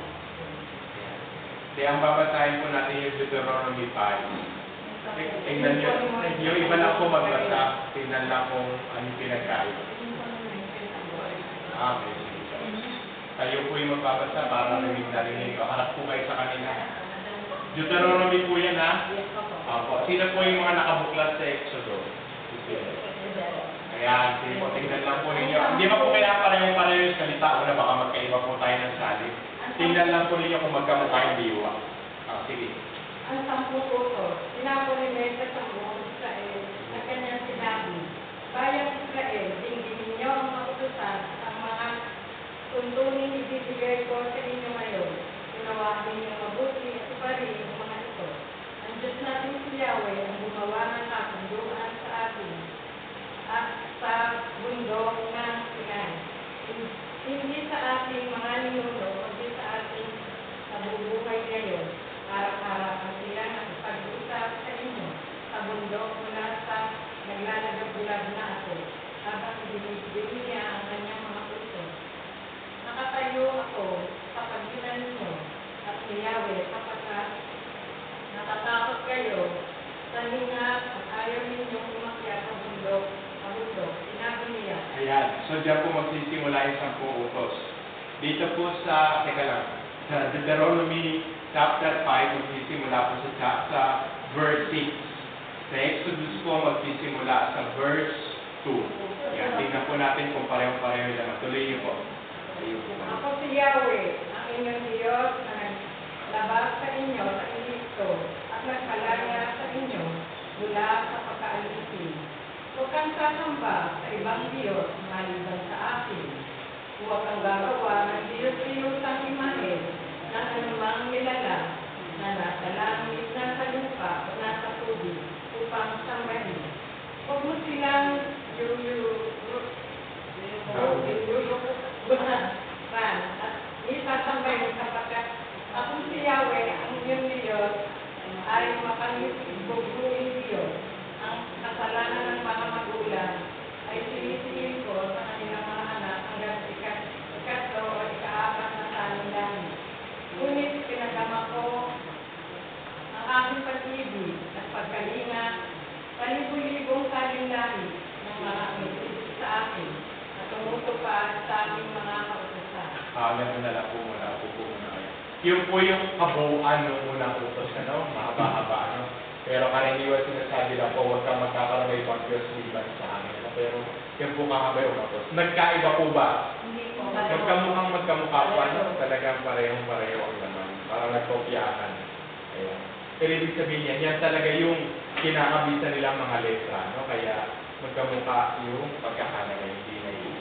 Kaya ang babasahin po natin yung Deuteronomy 5. Tingnan nyo, yung iba lang po magbasa, tingnan lang kung ano yung pinagkaiba. Okay. Kayo po yung magbabasa para narinig. Harap po kayo sa kanila. Deuteronomy po yan, ha? Opo. Sino po yung mga nakabuklat sa Exodo? Ayan. Sige po, tingnan lang po ninyo. Hindi ba po kaya pareho yung salita o na baka magkaiba po tayo ng salib? Tingnan lang po ninyo kung magkamukha yung diwa. Sige. Ang 10 utos, sinabi ni Mesa sa buong Israel na kanyang sinabi, Bayang Israel, dingginin niyo ang mautusan ang mga tuntunin ibibigay ko sa inyo ngayon. Unawain niyo mabuti at iparin ang mga ito. Ang Diyos natin si Yahweh ang gumawa ng kasunduan sa atin at sa bundok ng Sinai. Hindi sa ating mga ninuno, kundi sa ating nabubuhay ngayon. Araw-araw ang sila nakipag-usap sa inyo sa bundok mula sa naglalagab-bulag na ako habang binibigyan niya ang kanyang mga puso. Nakatayo ako sa pagitan ninyo at ni Yahweh sapagkat natatakot kayo sa hinga at ayaw ninyong umakyat sa bundok. Sinabi niya. Ayan. So, diyan po magsisimula yung 10 utos. Dito po sa, teka lang, sa Deuteronomy chapter 5, magsisimula po sa verse 6. Sa Exodus po, magsisimula sa verse 2. Yan, tingnan po natin kung pareho-pareho lang. Tuloy niyo po. Ayun po. Ako si Yahweh, ang inyong Diyos na naglabas sa inyo sa Egypto at nagpalaya sa inyo mula sa pagkaalisin. Huwag kang sasamba sa ibang Diyos maliban sa akin. Huwag kang gagawa ng Diyos-Diyosang imahe na anumang nilala na nasa langit, nasa lupa o nasa tubig upang sambahin. Huwag mo silang at isasambahin sapagkat ako si Yahweh, ang inyong Diyos, ay makanipugbuing Diyos. Ang kasalanan ng mga magulang ay sinisihin ko sa kanilang mga anak hanggang ikatlo o ikaapat na taon lang. Ngunit pinagama ko ang aking pag-ibig at pagkalinga sa libu-libong kalinlahi ng mga umiibig sa akin at tumutupad sa aking mga kautusan. Ganun na lang po muna. Upo po muna kayo. Yung po yung kabuuan ng unang utos, ano? Mahaba-haba, ano? Pero karaniwan sinasabi lang po, huwag kang magkakaroon ng ibang Diyos liban sa amin. Ano? Pero yung po kahaba yung utos. Nagkaiba po ba? Hindi po. Magkamukha po, ano? Talagang parehong-pareho ang laman. Parang nagkopyahan. Ayan. Pero ibig sabihin yan talaga yung kinakabisan nilang mga letra, no? Kaya magkamukha yung pagkakalagay, hindi na yun.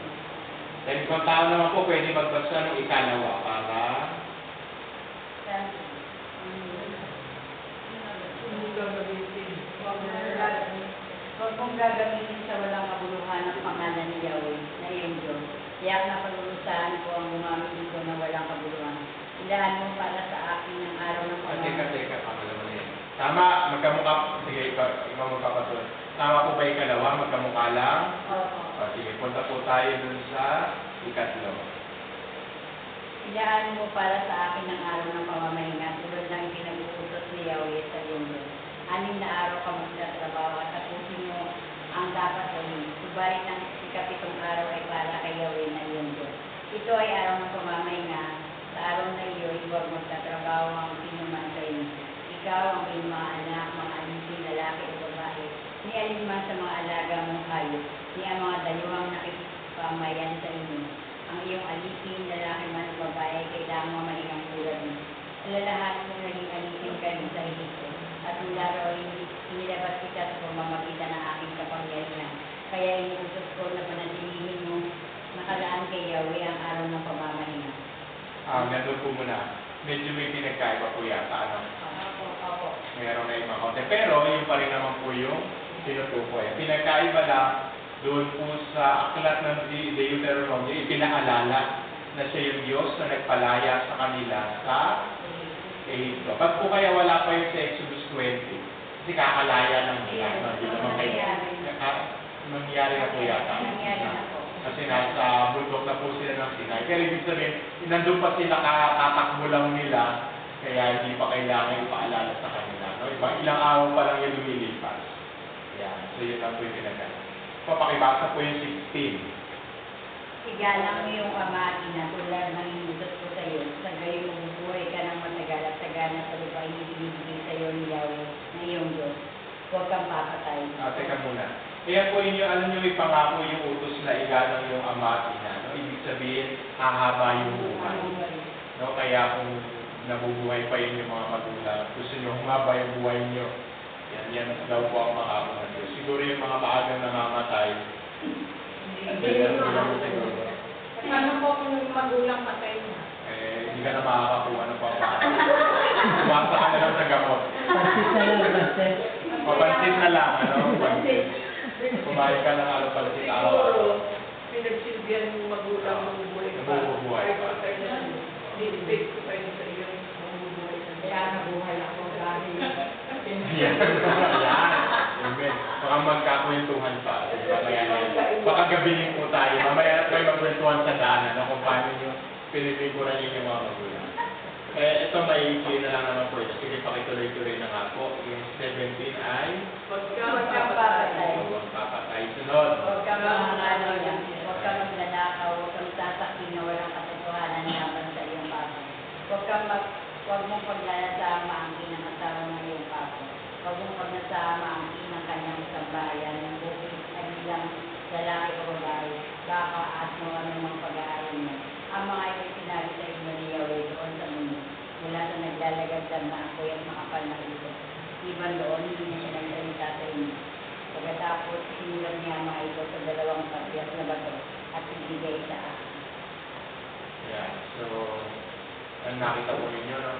Then kung tao naman po, pwede magbasa ng ikalawa para Kung gagamitin sa walang kabuluhan ang pangalan ni Yahweh na iyong Diyos, tiyak na pag-uusahan ko ang gumamit ko na walang kabuluhan. Ilahan mo para sa akin ng araw ng pamamagitan. Teka, pangalawa na yun. Tama, magkamukha, sige, ikaw magpapatulad. Tama po ba ikalawa, magkamukha lang? Opo. O, sige, punta po tayo dun sa ikatlo. Ilahan mo para sa akin ng araw ng pamamahinga, tulad ng pinag-uutos ni Yahweh sa iyong Diyos. 6 na araw ka magtatrabaho at tapusin mo ang dapat gawin. Subalit ang ikapitong araw ay para kay Yahweh na iyong Diyos. Ito ay araw ng pamamahinga. Sa araw na iyon, huwag magtatrabaho ang sinuman sa inyo. Ikaw, ang iyong mga anak, mga alising lalaki o babae, ni alinman sa mga alaga mong hayop, ni ang mga dayuhang nakipamayan sa inyo. Ang iyong alising lalaki man o babae, kailangan mo malingang tulad mo. Alalahanin mo naging alising kayo sa Egypto. At mula roon, inilabas kita sa pamamagitan ng aking kapangyarihan. Kaya inuutos ko na panatilihin mo nakalaan kay Yahweh ang araw ng pamamahinga. Nandun po muna. Medyo may pinagkaiba po yata, ano? Opo. Meron na ibang konti. Pero, yung pa rin naman po yung tinutukoy. Pinagkaiba lang, doon po sa aklat ng Deuteronomy, ipinaalala na siya yung Diyos na nagpalaya sa kanila sa Egypto. Pag po kaya wala pa yung sa Exodus 20, kasi kakalaya lang nila. Hindi naman kayo. Nangyari na po yata. Nangyari na po. Kasi nasa bundok na po sila ng Sinai. Pero ibig sabihin, nandun pa sila, katatakbo lang nila, kaya hindi pa kailangan ipaalala sa kanila. No? Ilang araw pa lang yung lumilipas. Yan. So yun lang po yung pinagkala. Papakibasa po yung 16. Igalang mo yung ama at ina tulad ng inutos ko sa iyo. Sa gayon mabubuhay ka ng matagal at sagana sa lupa ibibigay sa iyo ni Yahweh na iyong Diyos. Huwag kang papatay. Teka muna. Kaya po inyo, alam nyo, may pangako yung utos na igalang yung ama at ina. No? Ibig sabihin, hahaba yung buhay. No? Kaya kung nabubuhay pa yun yung mga magulang, gusto nyo humaba yung buhay nyo. Yan daw po ang pangako ng Diyos. Siguro yung mga maagang namamatay, Paano po kung yung magulang patay na? hindi ka na makakakuha ng pangako. Umasa ka na lang sa gamot. Pansit na lang, pansit. Papansin na lang, ano? Pansin. Kumain ka ng ano pansit araw-araw. Pinagsilbihan yung magulang mabubuhay pa. Mabubuhay pa. Didibig ko pa yun sa iyo. Mabubuhay pa. Kaya nabuhay ako dahil. Yan. Amen. Baka magkakwentuhan pa. Baka gabiling po tayo. Mamaya tayo magkwentuhan sa daanan na kung paano nyo pinipiguran nyo yung mga magulang. Ito maikli na lang naman po ito. Sige, pakituloy-tuloy na nga po. Yung 17 ay Huwag kang papatay. huwag papatay. Sunod. Huwag kang magngangalang, huwag kang magnanakaw, huwag kang sasaktin na walang katotohanan na huwag mong paglalasama ang inang asawa ng iyong kapwa. Huwag mong pagnasama ang inang kanyang isang bayan, ng bukid na bilang lalaki o babae, baka at mga anumang pag-aaral mo. Ang mga ito'y sinabi sa inyo ni Yahweh doon sa mundo, mula sa naglalagagdan na ako'y at makapal na ito. Iban doon, hindi na siya nagsalita sa inyo. Pagkatapos, sinulat niya ang mga ito sa 2 kasyas na bato at ibigay sa akin. Yeah. So, ang nakita po ninyo, no?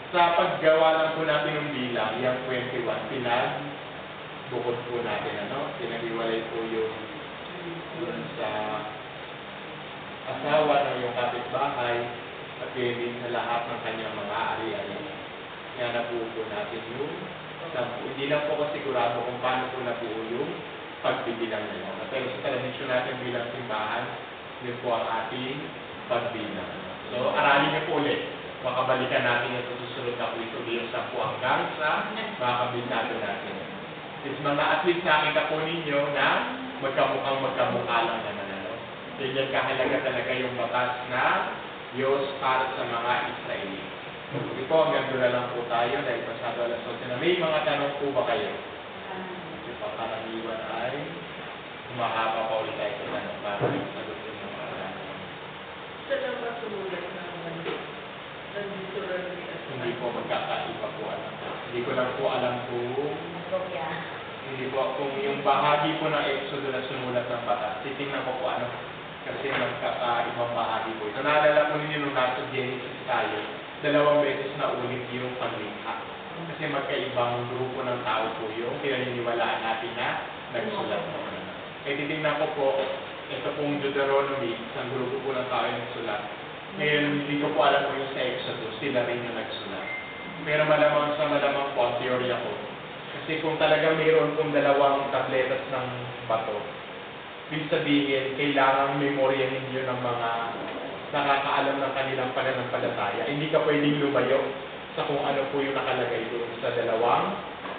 Sa paggawa lang po natin ng bilang, yung 21, bukod po natin, ano? Pinag-iwalay po yung dun sa asawa ng iyong kapitbahay at din sa lahat ng kanyang mga ari-ari. Yan na po natin yung hindi lang po ako sigurado kung paano po nabuo yung pagbibilang na yun. Pero sa tradisyon natin bilang simbahan, yun po ang ating pagbilang. So, aralin niyo po ulit. Makabalikan natin yung susunod na po ito bilang 10 hanggang sa mga kabisado natin. Is mga at least nakita po ninyo na magkamukha lang naman. Ano? So, yan kahalaga talaga yung batas na Diyos para sa mga Israeli. Sige po, hanggang doon na lang po tayo dahil pasado alas 8 na. May mga tanong po ba kayo? Kasi pa karaniwan ay humahaba pa ulit tayo sa tanong para sagot yung mga tanong. Saan ang matulungan naman? Hindi po magkakaiba po alam. Hindi ko lang po alam kung Kopya. hindi po kung yung bahagi po ng Exodo na sumulat ng batas. Titingnan ko po ano kasi magkakaibang bahagi po. Ito naalala po ninyo nung nasa Genesis tayo, 2 beses na ulit yung paglikha. Kasi magkaibang grupo ng tao po yung pinaniniwalaan natin na nagsulat po. Eh titingnan ko po, ito pong Deuteronomy, isang grupo po ng tao yung nagsulat. Ngayon, hindi ko po alam kung yung sa Exodus, sila rin yung nagsulat. Pero malamang po, ang teorya ko. Kasi kung talagang mayroon pong 2 tabletas ng bato, ibig sabihin, kailangang memoryahin yun ng mga nakakaalam ng kanilang pananampalataya. Hindi ka pwedeng lumayo sa kung ano po yung nakalagay doon sa 2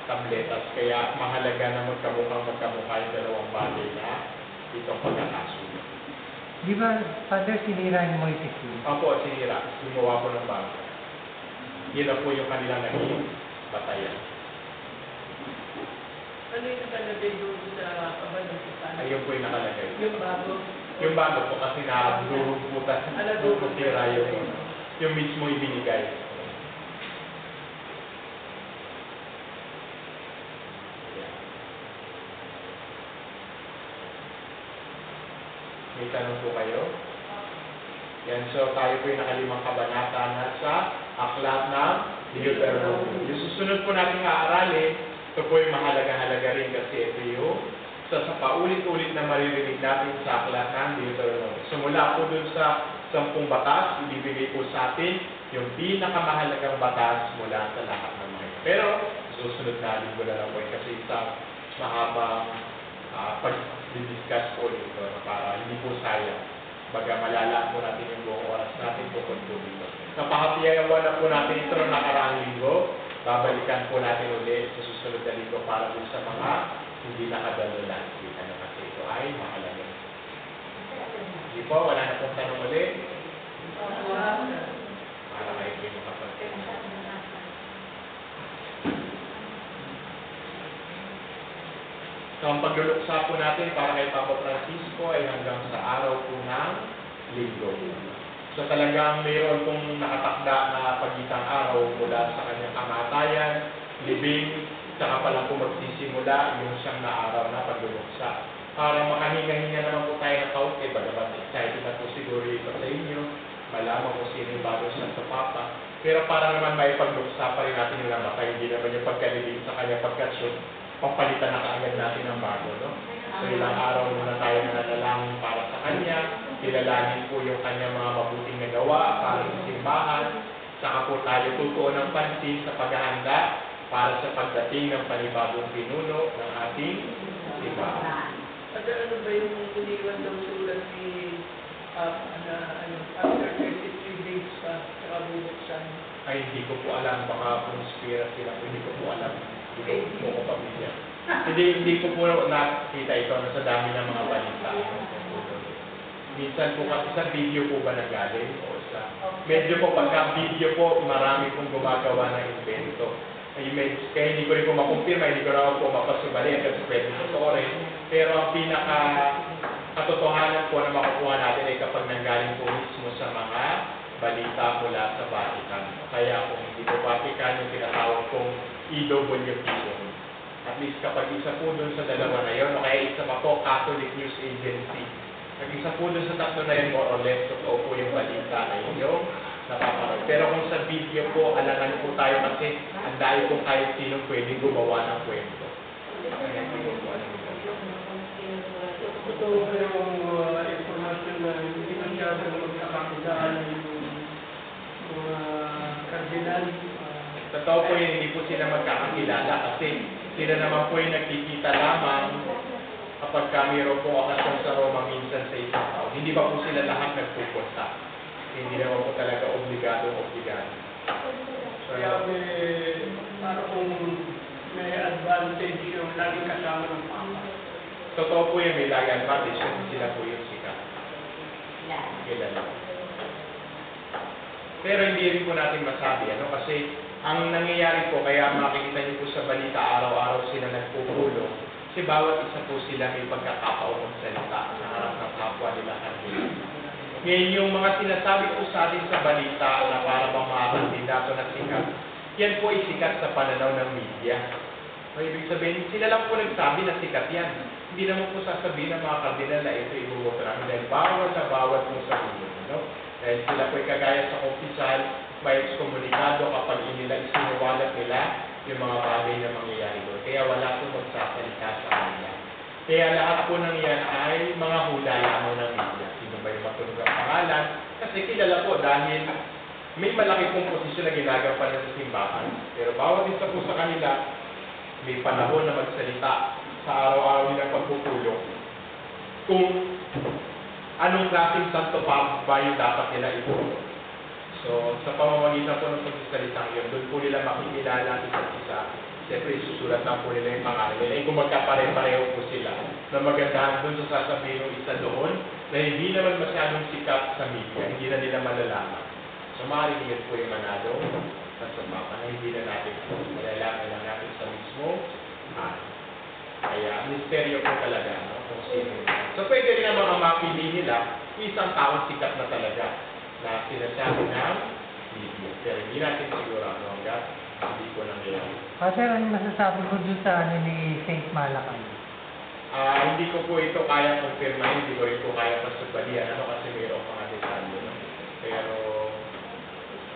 tabletas. Kaya mahalaga na magkamukha yung 2 bagay na itong pagkakasulat. Di ba, Father, sinira ni Moises yun? Opo, sinira. Gumawa po ng bago. Yun na po yung kanilang naging batayan. Ano yung nakalagay doon sa kabalutan? Ayun po yung nakalagay. Yung bago? Yung bago po kasi nadurugputan. Nasira yung mismo ibinigay. May tanong po kayo? Yan, so tayo po yung nakalimang kabanata na sa aklat ng Deuteronomy. Yung susunod po natin aaralin, ito po yung mahalaga-halaga rin kasi ito yung sa paulit-ulit na maririnig natin sa aklat ng Deuteronomy. So mula po dun sa 10 batas, ibibigay po sa atin yung pinakamahalagang batas mula sa lahat ng mga ito. Pero susunod na linggo na lang po kasi isang mahabang pag-discuss po dito para hindi po sayang. Baga malala po natin yung buong oras natin tungkol po dito. Napahapiyawan na po natin ito ng nakaraang linggo. Babalikan po natin ulit sa susunod na linggo para po sa mga hindi nakadalo lang. Ano kasi ito ay mahalaga. Hindi po, wala na pong tanong ulit. Para kayo po yung makapagpapit. So, ang pagluluksa po natin para kay Papa Francisco ay hanggang sa araw po ng linggo. So, talagang mayroon pong nakatakda na pagitan araw mula sa kanyang kamatayan, libing, saka pala po magsisimula yung siyang na araw na pagluluksa. Para makahinga-hinga naman po tayo ng kaunti, bagamat excited na po siguro ito sa inyo, malaman po sino yung bago siya sa Papa. Pero para naman may pagluksa pa rin natin yung namatay, hindi naman yung pagkalibing sa kanyang pagkatsyon, papalitan na kaagad natin ng bago, no? So ilang araw muna tayo nanalangin para sa kanya, kilalanin po yung kanyang mga mabuting nagawa para sa simbahan, saka po tayo tutuon ng pansin sa paghahanda para sa pagdating ng panibagong pinuno ng ating simbahan. Ano ba yung iniwan daw sulat ni after 33 days pa sa kabuluksan? Ay, hindi ko po alam, baka conspiracy lang, hindi ko po alam. Hindi ko po pamilya. Hindi ko po nakita ito sa dami ng mga balita. Minsan po kasi sa video po ba nagaling o sa medyo po pagka video po, marami pong gumagawa ng invento. Kaya hindi ko rin po makumpirma, hindi ko rin po mapasubali kasi pwede totoo rin. Pero ang pinaka katotohanan po na makukuha natin ay kapag nanggaling po mismo sa mga balita mula sa Vatican. Kaya kung hindi po Vatican yung tinatawag kong EWTO. At least kapag isa po dun sa dalawa na yun, o kaya isa pa po Catholic News Agency. Pag isa po dun sa tatlo na yun, more or less, totoo po yung balita na yun. Napapanood. Pero kung sa video po, alangan po tayo kasi ang dahil po kahit sinong pwedeng gumawa ng kwento. Kaya hindi ko po alam ito. Totoo ba yung informasyon na hindi masyadong magkakakitaan yung mga kardinal? Totoo po yun, hindi po sila magkakakilala kasi sila naman po yung nagkikita lamang kapag mayroon po okasyon sa Roma minsan sa isang taon. Hindi pa po sila lahat nagpupunta. Hindi naman po talaga obligado. So, Kaya para kung may advantage yung laging kasama ng Papa. totoo po yun, may lagi advantage kasi sila po yung sikat. Lahat. Kilala. Pero hindi rin po natin masabi, kasi ang nangyayari po, kaya makikita niyo po sa balita, araw-araw sila nagpupulong, kasi bawat isa po sila may pagkakataon ng salita sa harap ng kapwa nila kanila. Ngayon, yung mga sinasabi po sa atin sa balita na para bang mga kandidato na sikat, yan po ay sikat sa pananaw ng media. So, ibig sabihin, sila lang po nagsabi na sikat yan. Hindi naman po sasabihin ng mga kardinal na ito ibuboto namin dahil bawat na bawat po sa ulo. Dahil sila po ay kagaya sa opisal, may ekskomunikado kapag inila isinuwalat nila yung mga bagay na mangyayari doon. Kaya wala po magsasalita sa kanila. Kaya lahat po ng yan ay mga hula lamang ng media. Sino ba yung matunog ang pangalan? Kasi kilala po dahil may malaki pong posisyon na ginagampanan sa simbahan. Pero bawat isa po sa kanila, may panahon na magsalita sa araw-araw nilang pagpupulong kung anong klaseng santo ba yung dapat nila ipulong. So, sa pamamagitan po ng pagsasalitang yun, doon po nila makikilala isa't isa. Siyempre, isusulat lang po nila yung pangalan nila. Kung magkapare-pareho po sila, na magandahan doon sa sasabihin ng isa doon, na hindi naman masyadong sikat sa media, hindi na nila malalaman. So, maaaring yun po yung manalo sa mapa na hindi na natin malalaman lang natin sa mismo. Kaya, misteryo po talaga, kung sino. So, pwede rin ang mga mapili nila, isang taong sikat na talaga na sinasabi ng media. Pero hindi natin sigurado hanggang hindi ko nangyayari. Kasi ano masasabi ko dun sa ni Saint Malacay? Hindi ko po ito kaya confirmahin, hindi ko rin po kaya pasubalian, kasi mayroong mga detalye. Pero,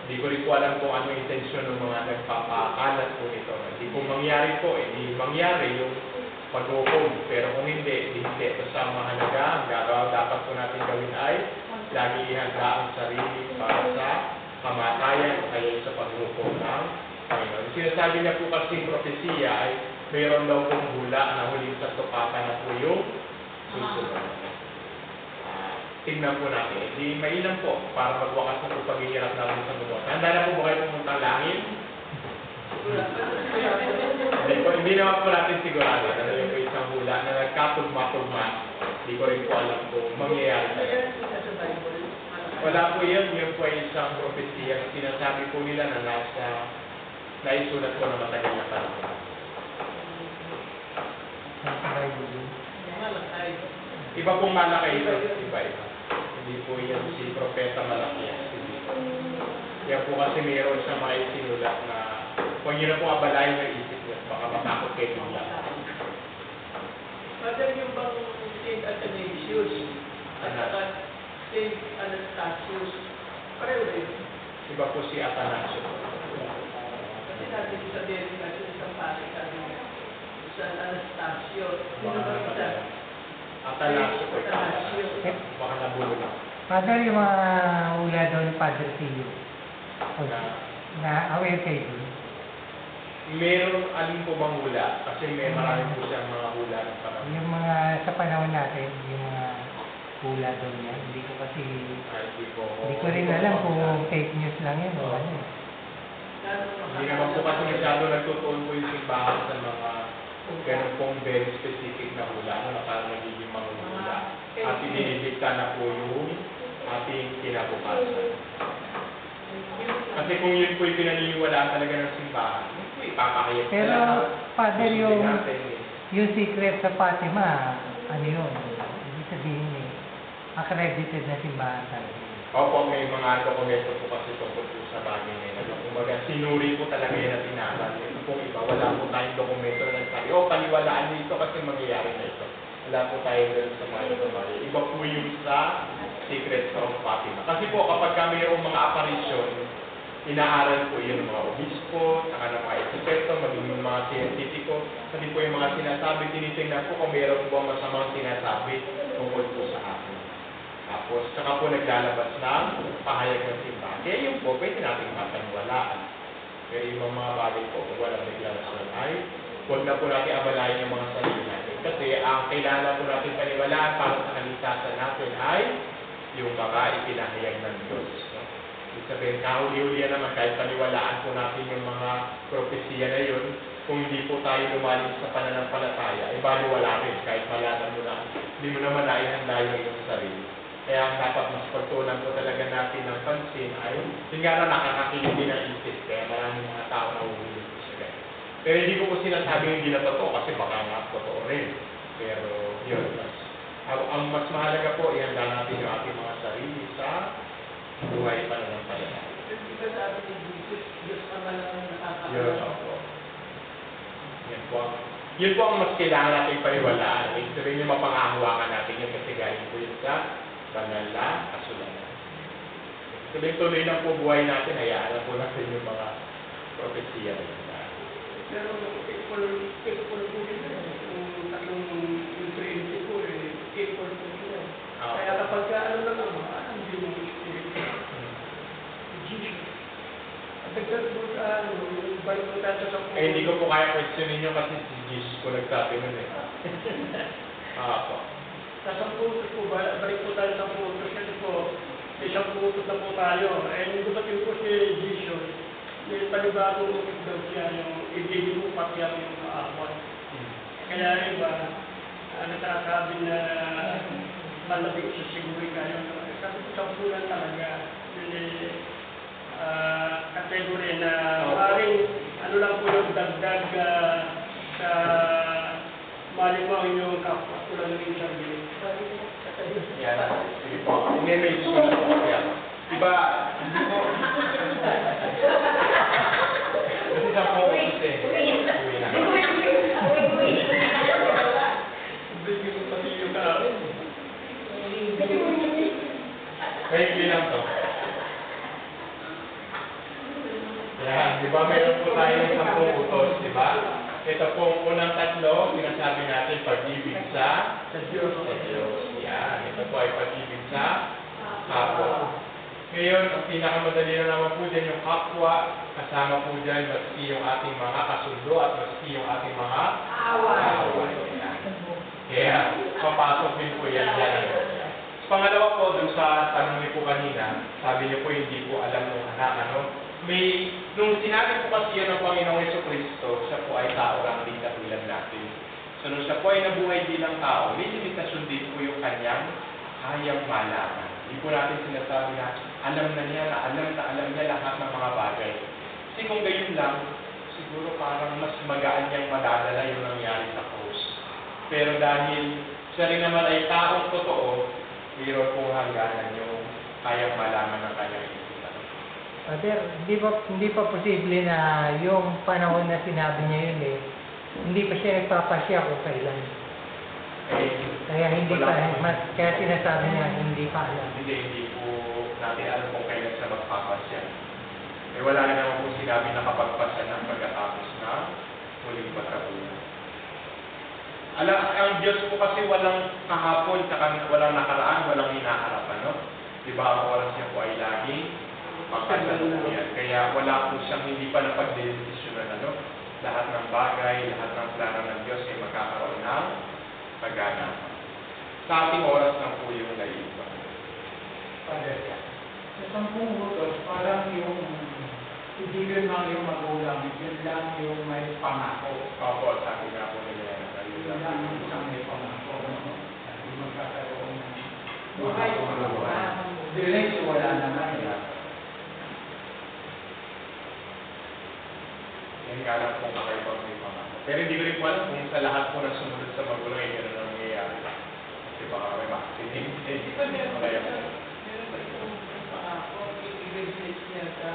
hindi ko rin po alam kung ano yung intensyon ng mga nagpapakalat po ito. Hindi po mangyari po, hindi mangyari yung pag-hukom. Pero kung hindi. Basta ang mahalaga, ang gagawa dapat po natin gawin ay lagi ihanda ang sarili para sa kamatayan o kaya sa pag-hukom ng Panginoon. Sinasabi niya po kasi propesiya ay mayroon daw pong hula na huling sa tupatan na po yung susunod. Tingnan po natin. Hindi mainam po para magwakas na po paghihirap natin sa mundo. Handa na po ba kayo pumunta langit? Hindi naman po natin sigurado. Ano yung isang hula na nagkatugma-tugma. Hindi ko rin po alam kung mangyayari talaga. Wala po yun. Yun po ay isang propesiya. Sinasabi po nila na naisulat ko na matagal na panahon. Iba pong Malakay ito. Iba. Hindi po yan si Propeta Malakias. Kaya po kasi mayroon siya mga isinulat na kung yun na po abalayin ng isip niya, baka matakot kayo bigla. Father, yung bang St. Athanasius at saka St. Anastasius, pareho rin. Iba po si Athanasius. Kasi natin sa Derry kasi isang pari sabi niya, San Anastasio. Sino ba isa? Athanasius po. Athanasius. Baka nabulog na. Father, yung mga hula doon, Father Theo. Na-aware kayo doon? Meron alin po bang hula? Kasi may marami po siyang mga hula ng panahon. Yung mga sa panahon natin, yung mga hula doon yan. Hindi ko kasi, hindi ko rin alam kung fake news lang yan o ano. Hindi naman po kasi masyado nagtutuon po yung simbahan sa mga ganun pong very specific na hula na parang nagiging mga hula. At idinidikta na po yung ating kinabukasan. Kasi kung yun po yung pinaniniwalaan talaga ng simbahan, yun po ipapakayat Pero, Father, natin eh. yung secret sa Fatima, ano yun? Ibig sabihin accredited na simbahan talaga. Opo, may mga dokumento po kasi tungkol po sa bagay na yun. Kumbaga, sinuri po talaga yun at inaral. Ito pong iba, wala po tayong dokumento na nagsabi, paniwalaan nito kasi mangyayari na ito. Wala po tayo doon sa mga ito. Iba po yung sa Secrets of Fatima. Kasi po, kapag mayroong mga aparisyon, inaaral po yun ng mga obispo, saka ng mga eksperto, maging yung mga siyentipiko. Kasi po yung mga sinasabi, tinitingnan po kung mayroon po masamang sinasabi tungkol po sa atin. Tapos, saka po naglalabas ng pahayag ng simbahan. Kaya yung po, pwede natin mapaniwalaan. Pero yung mga bagay po, kung walang deklarasyon ay, huwag na po natin abalayin yung mga sarili natin. Kasi ang kailangan po natin paniwalaan para sa kaligtasan natin ay yung mga ipinahayag ng Diyos. No? Ibig sabihin, kahuli-huli naman, kahit paniwalaan po natin yung mga propesiya na yun, kung hindi po tayo lumalim sa pananampalataya, bali wala rin, kahit malaman mo na, hindi mo naman naihanda yung iyong sarili. Kaya ang dapat mas pagtunan po talaga natin ng pansin ay, yun nga na nakakakilig din ang isip, kaya maraming mga tao na uhulog po sila. Pero hindi ko po sinasabing hindi na totoo, kasi baka nga totoo rin. Pero yun, ang mas mahalaga po, ihanda natin yung ating mga sarili sa buhay pananampalataya. Hindi ba sabi ni Jesus, Diyos naman ang Yun nakakalaman? po. Yun po ang mas kailangan natin paniwalaan. Ibig sabihin yung mapangahawakan natin yun kasi galing po yun sa banal na kasulatan. Sabihin tuloy lang po buhay natin, hayaan na po natin yung mga propesiya na yun. Pero equal po nila. Yung tatlong nutriente po, equal po nila. Kaya kapag ano lang naman, hindi mo spirit. Jesus. At dagdag po sa balik po tayo sa po. Hindi ko po kaya questionin nyo kasi si Jesus po nagsabi nun eh. Po. Sa 10 po, balik po tayo sa 10 kasi po, isang putos na po tayo. Nung dumating po si Jesus, may panibagong ulit daw siya yung ibigin mo pati ang yung kaawat. Kaya iba, nagsasabi na malabing sa siguri kayo. Sabi ko, 10 lang talaga. Yun kategory na maring ano lang po yung dagdag sa malimaw yung kapwa ko lang yung sarili. Yan. Sige po. Ini-mail ko na po kaya. Iba, hindi po. Kasi sa po kasi. Uwi na. Bigyan mo pati yung kaawin. Kaya lang to. Yan. Di ba meron po tayo ng 10 utos, di ba? Ito pong unang tatlo, sinasabi natin pag-ibig sa Diyos. Yan. Ito po ay pag-ibig sa kapwa. Ngayon, ang pinakamadali na naman po dyan yung kapwa, kasama po dyan maski yung ating mga kasundo at maski yung ating mga away. Kaya, papasok din po yan dyan. Pangalawa po, dun sa tanong niyo po kanina, sabi niyo po hindi po alam ng anak, ano? Nung sinabi po kasi yan ng Panginoong Jesucristo, siya po ay tao lang din katulad natin. So nung siya po ay nabuhay bilang tao, may limitasyon din po yung kanyang kayang malaman. Hindi po natin sinasabi na alam niya lahat ng mga bagay. Kasi kung gayon lang, siguro parang mas magaan niyang madadala yung nangyari sa cross. Pero dahil siya rin naman ay taong totoo, mayroon pong hangganan yung kayang malaman ng kanyang isipan. Father, hindi pa posible na yung panahon na sinabi niya yun hindi pa siya nagpapasya kung kailan. Kaya hindi pa, kaya sinasabi niya hindi pa alam. Hindi po natin alam kung kailan siya magpapasya. Wala na naman po sinabi na kapagpasya ng pagkatapos na muling pagkabulan. Ang Diyos po kasi walang kahapon, walang nakaraan, walang hinaharap, ano? Diba ang oras niya po ay laging pagkasalukuyan. Kaya wala po siyang hindi pa napagdesisyonan, ano? Lahat ng bagay, lahat ng plano ng Diyos ay magkakaroon ng pag-anapan. Sa ating oras lang po yung naiiba. Sa 10 utos, parang yung ibigin ng iyong magulang, yun lang yung may pangako. Opo, sabi nga po nila yan. Yun lang yung isang may pangako. Hindi magkakaroon ng Buhay. Delay, wala naman. pagkalat kung kayo pag may pangako. Pero hindi ko rin po alam kung sa lahat po ng sumunod sa magulang ay gano'n ang nangyayari. Kasi baka may makaksininte. Kaya Meron ba itong pangako, i-release niya sa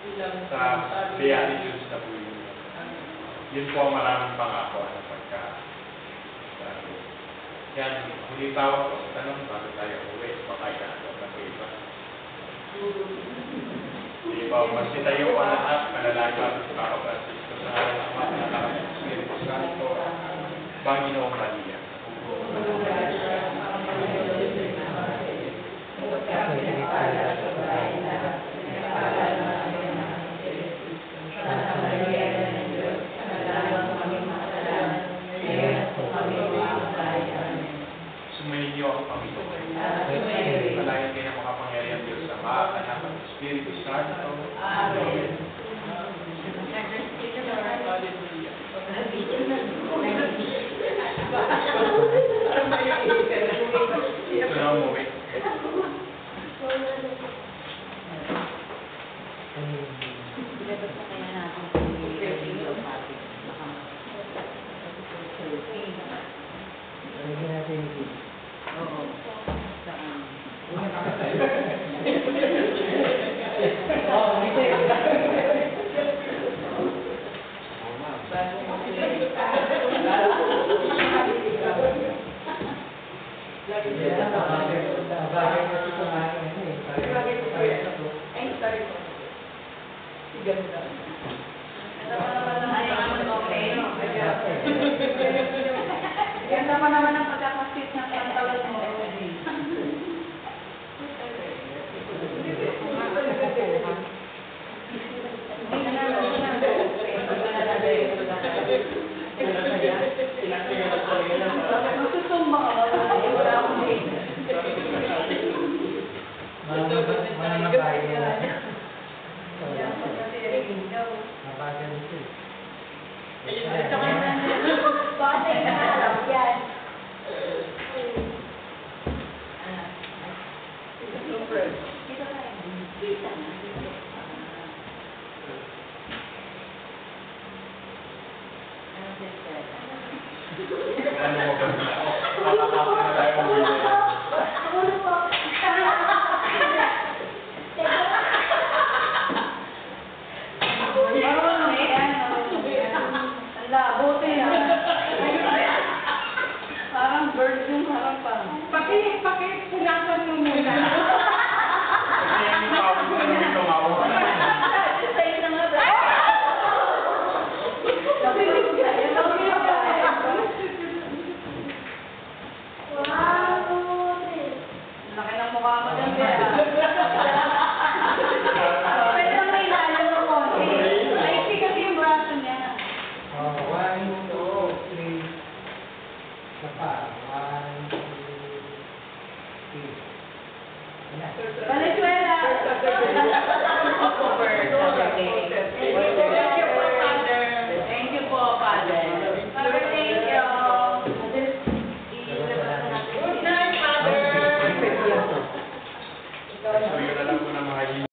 ilang sa Beatitudes na po yun. Yun po ang maraming pangako na pagka sabi. Yan, huli tawag po sa tanong bago tayo uwi. Baka ikaanap na po iba. Di ba, masitayo po lahat, manalangin sa Papa Francisco sa araw ng Ama, ng Anak, ng Espiritu Santo, Panginoong Maria. Sumayin niyo ang Panginoon. Palayan kayo ng makapangyarihan Diyos Ama, Anak at Espiritu Santo. Amen. Ito na umuwi. Pinabasa kaya natin si Pati. Lagyan natin yung Oo. Saan? Bagay na ito kumain ano eh. Ay, sorry po. Ganda. Ganda pa naman ang pagkakasit ng pantalon mo. Magsusumba ka ba? Wala akong date. Mga bagay na. Mabagal dito eh. Bakit na alam yan? Dito tayo. Dito na. Ano sister? Ano mo ba? Nakakapit na tayo umuwi na yan. Ano po? Marunong eh, ano? Ang labo na. Parang bird yung harapan. Paki-punasan mo muna. Kasi hindi pa ako sa nung tumawa.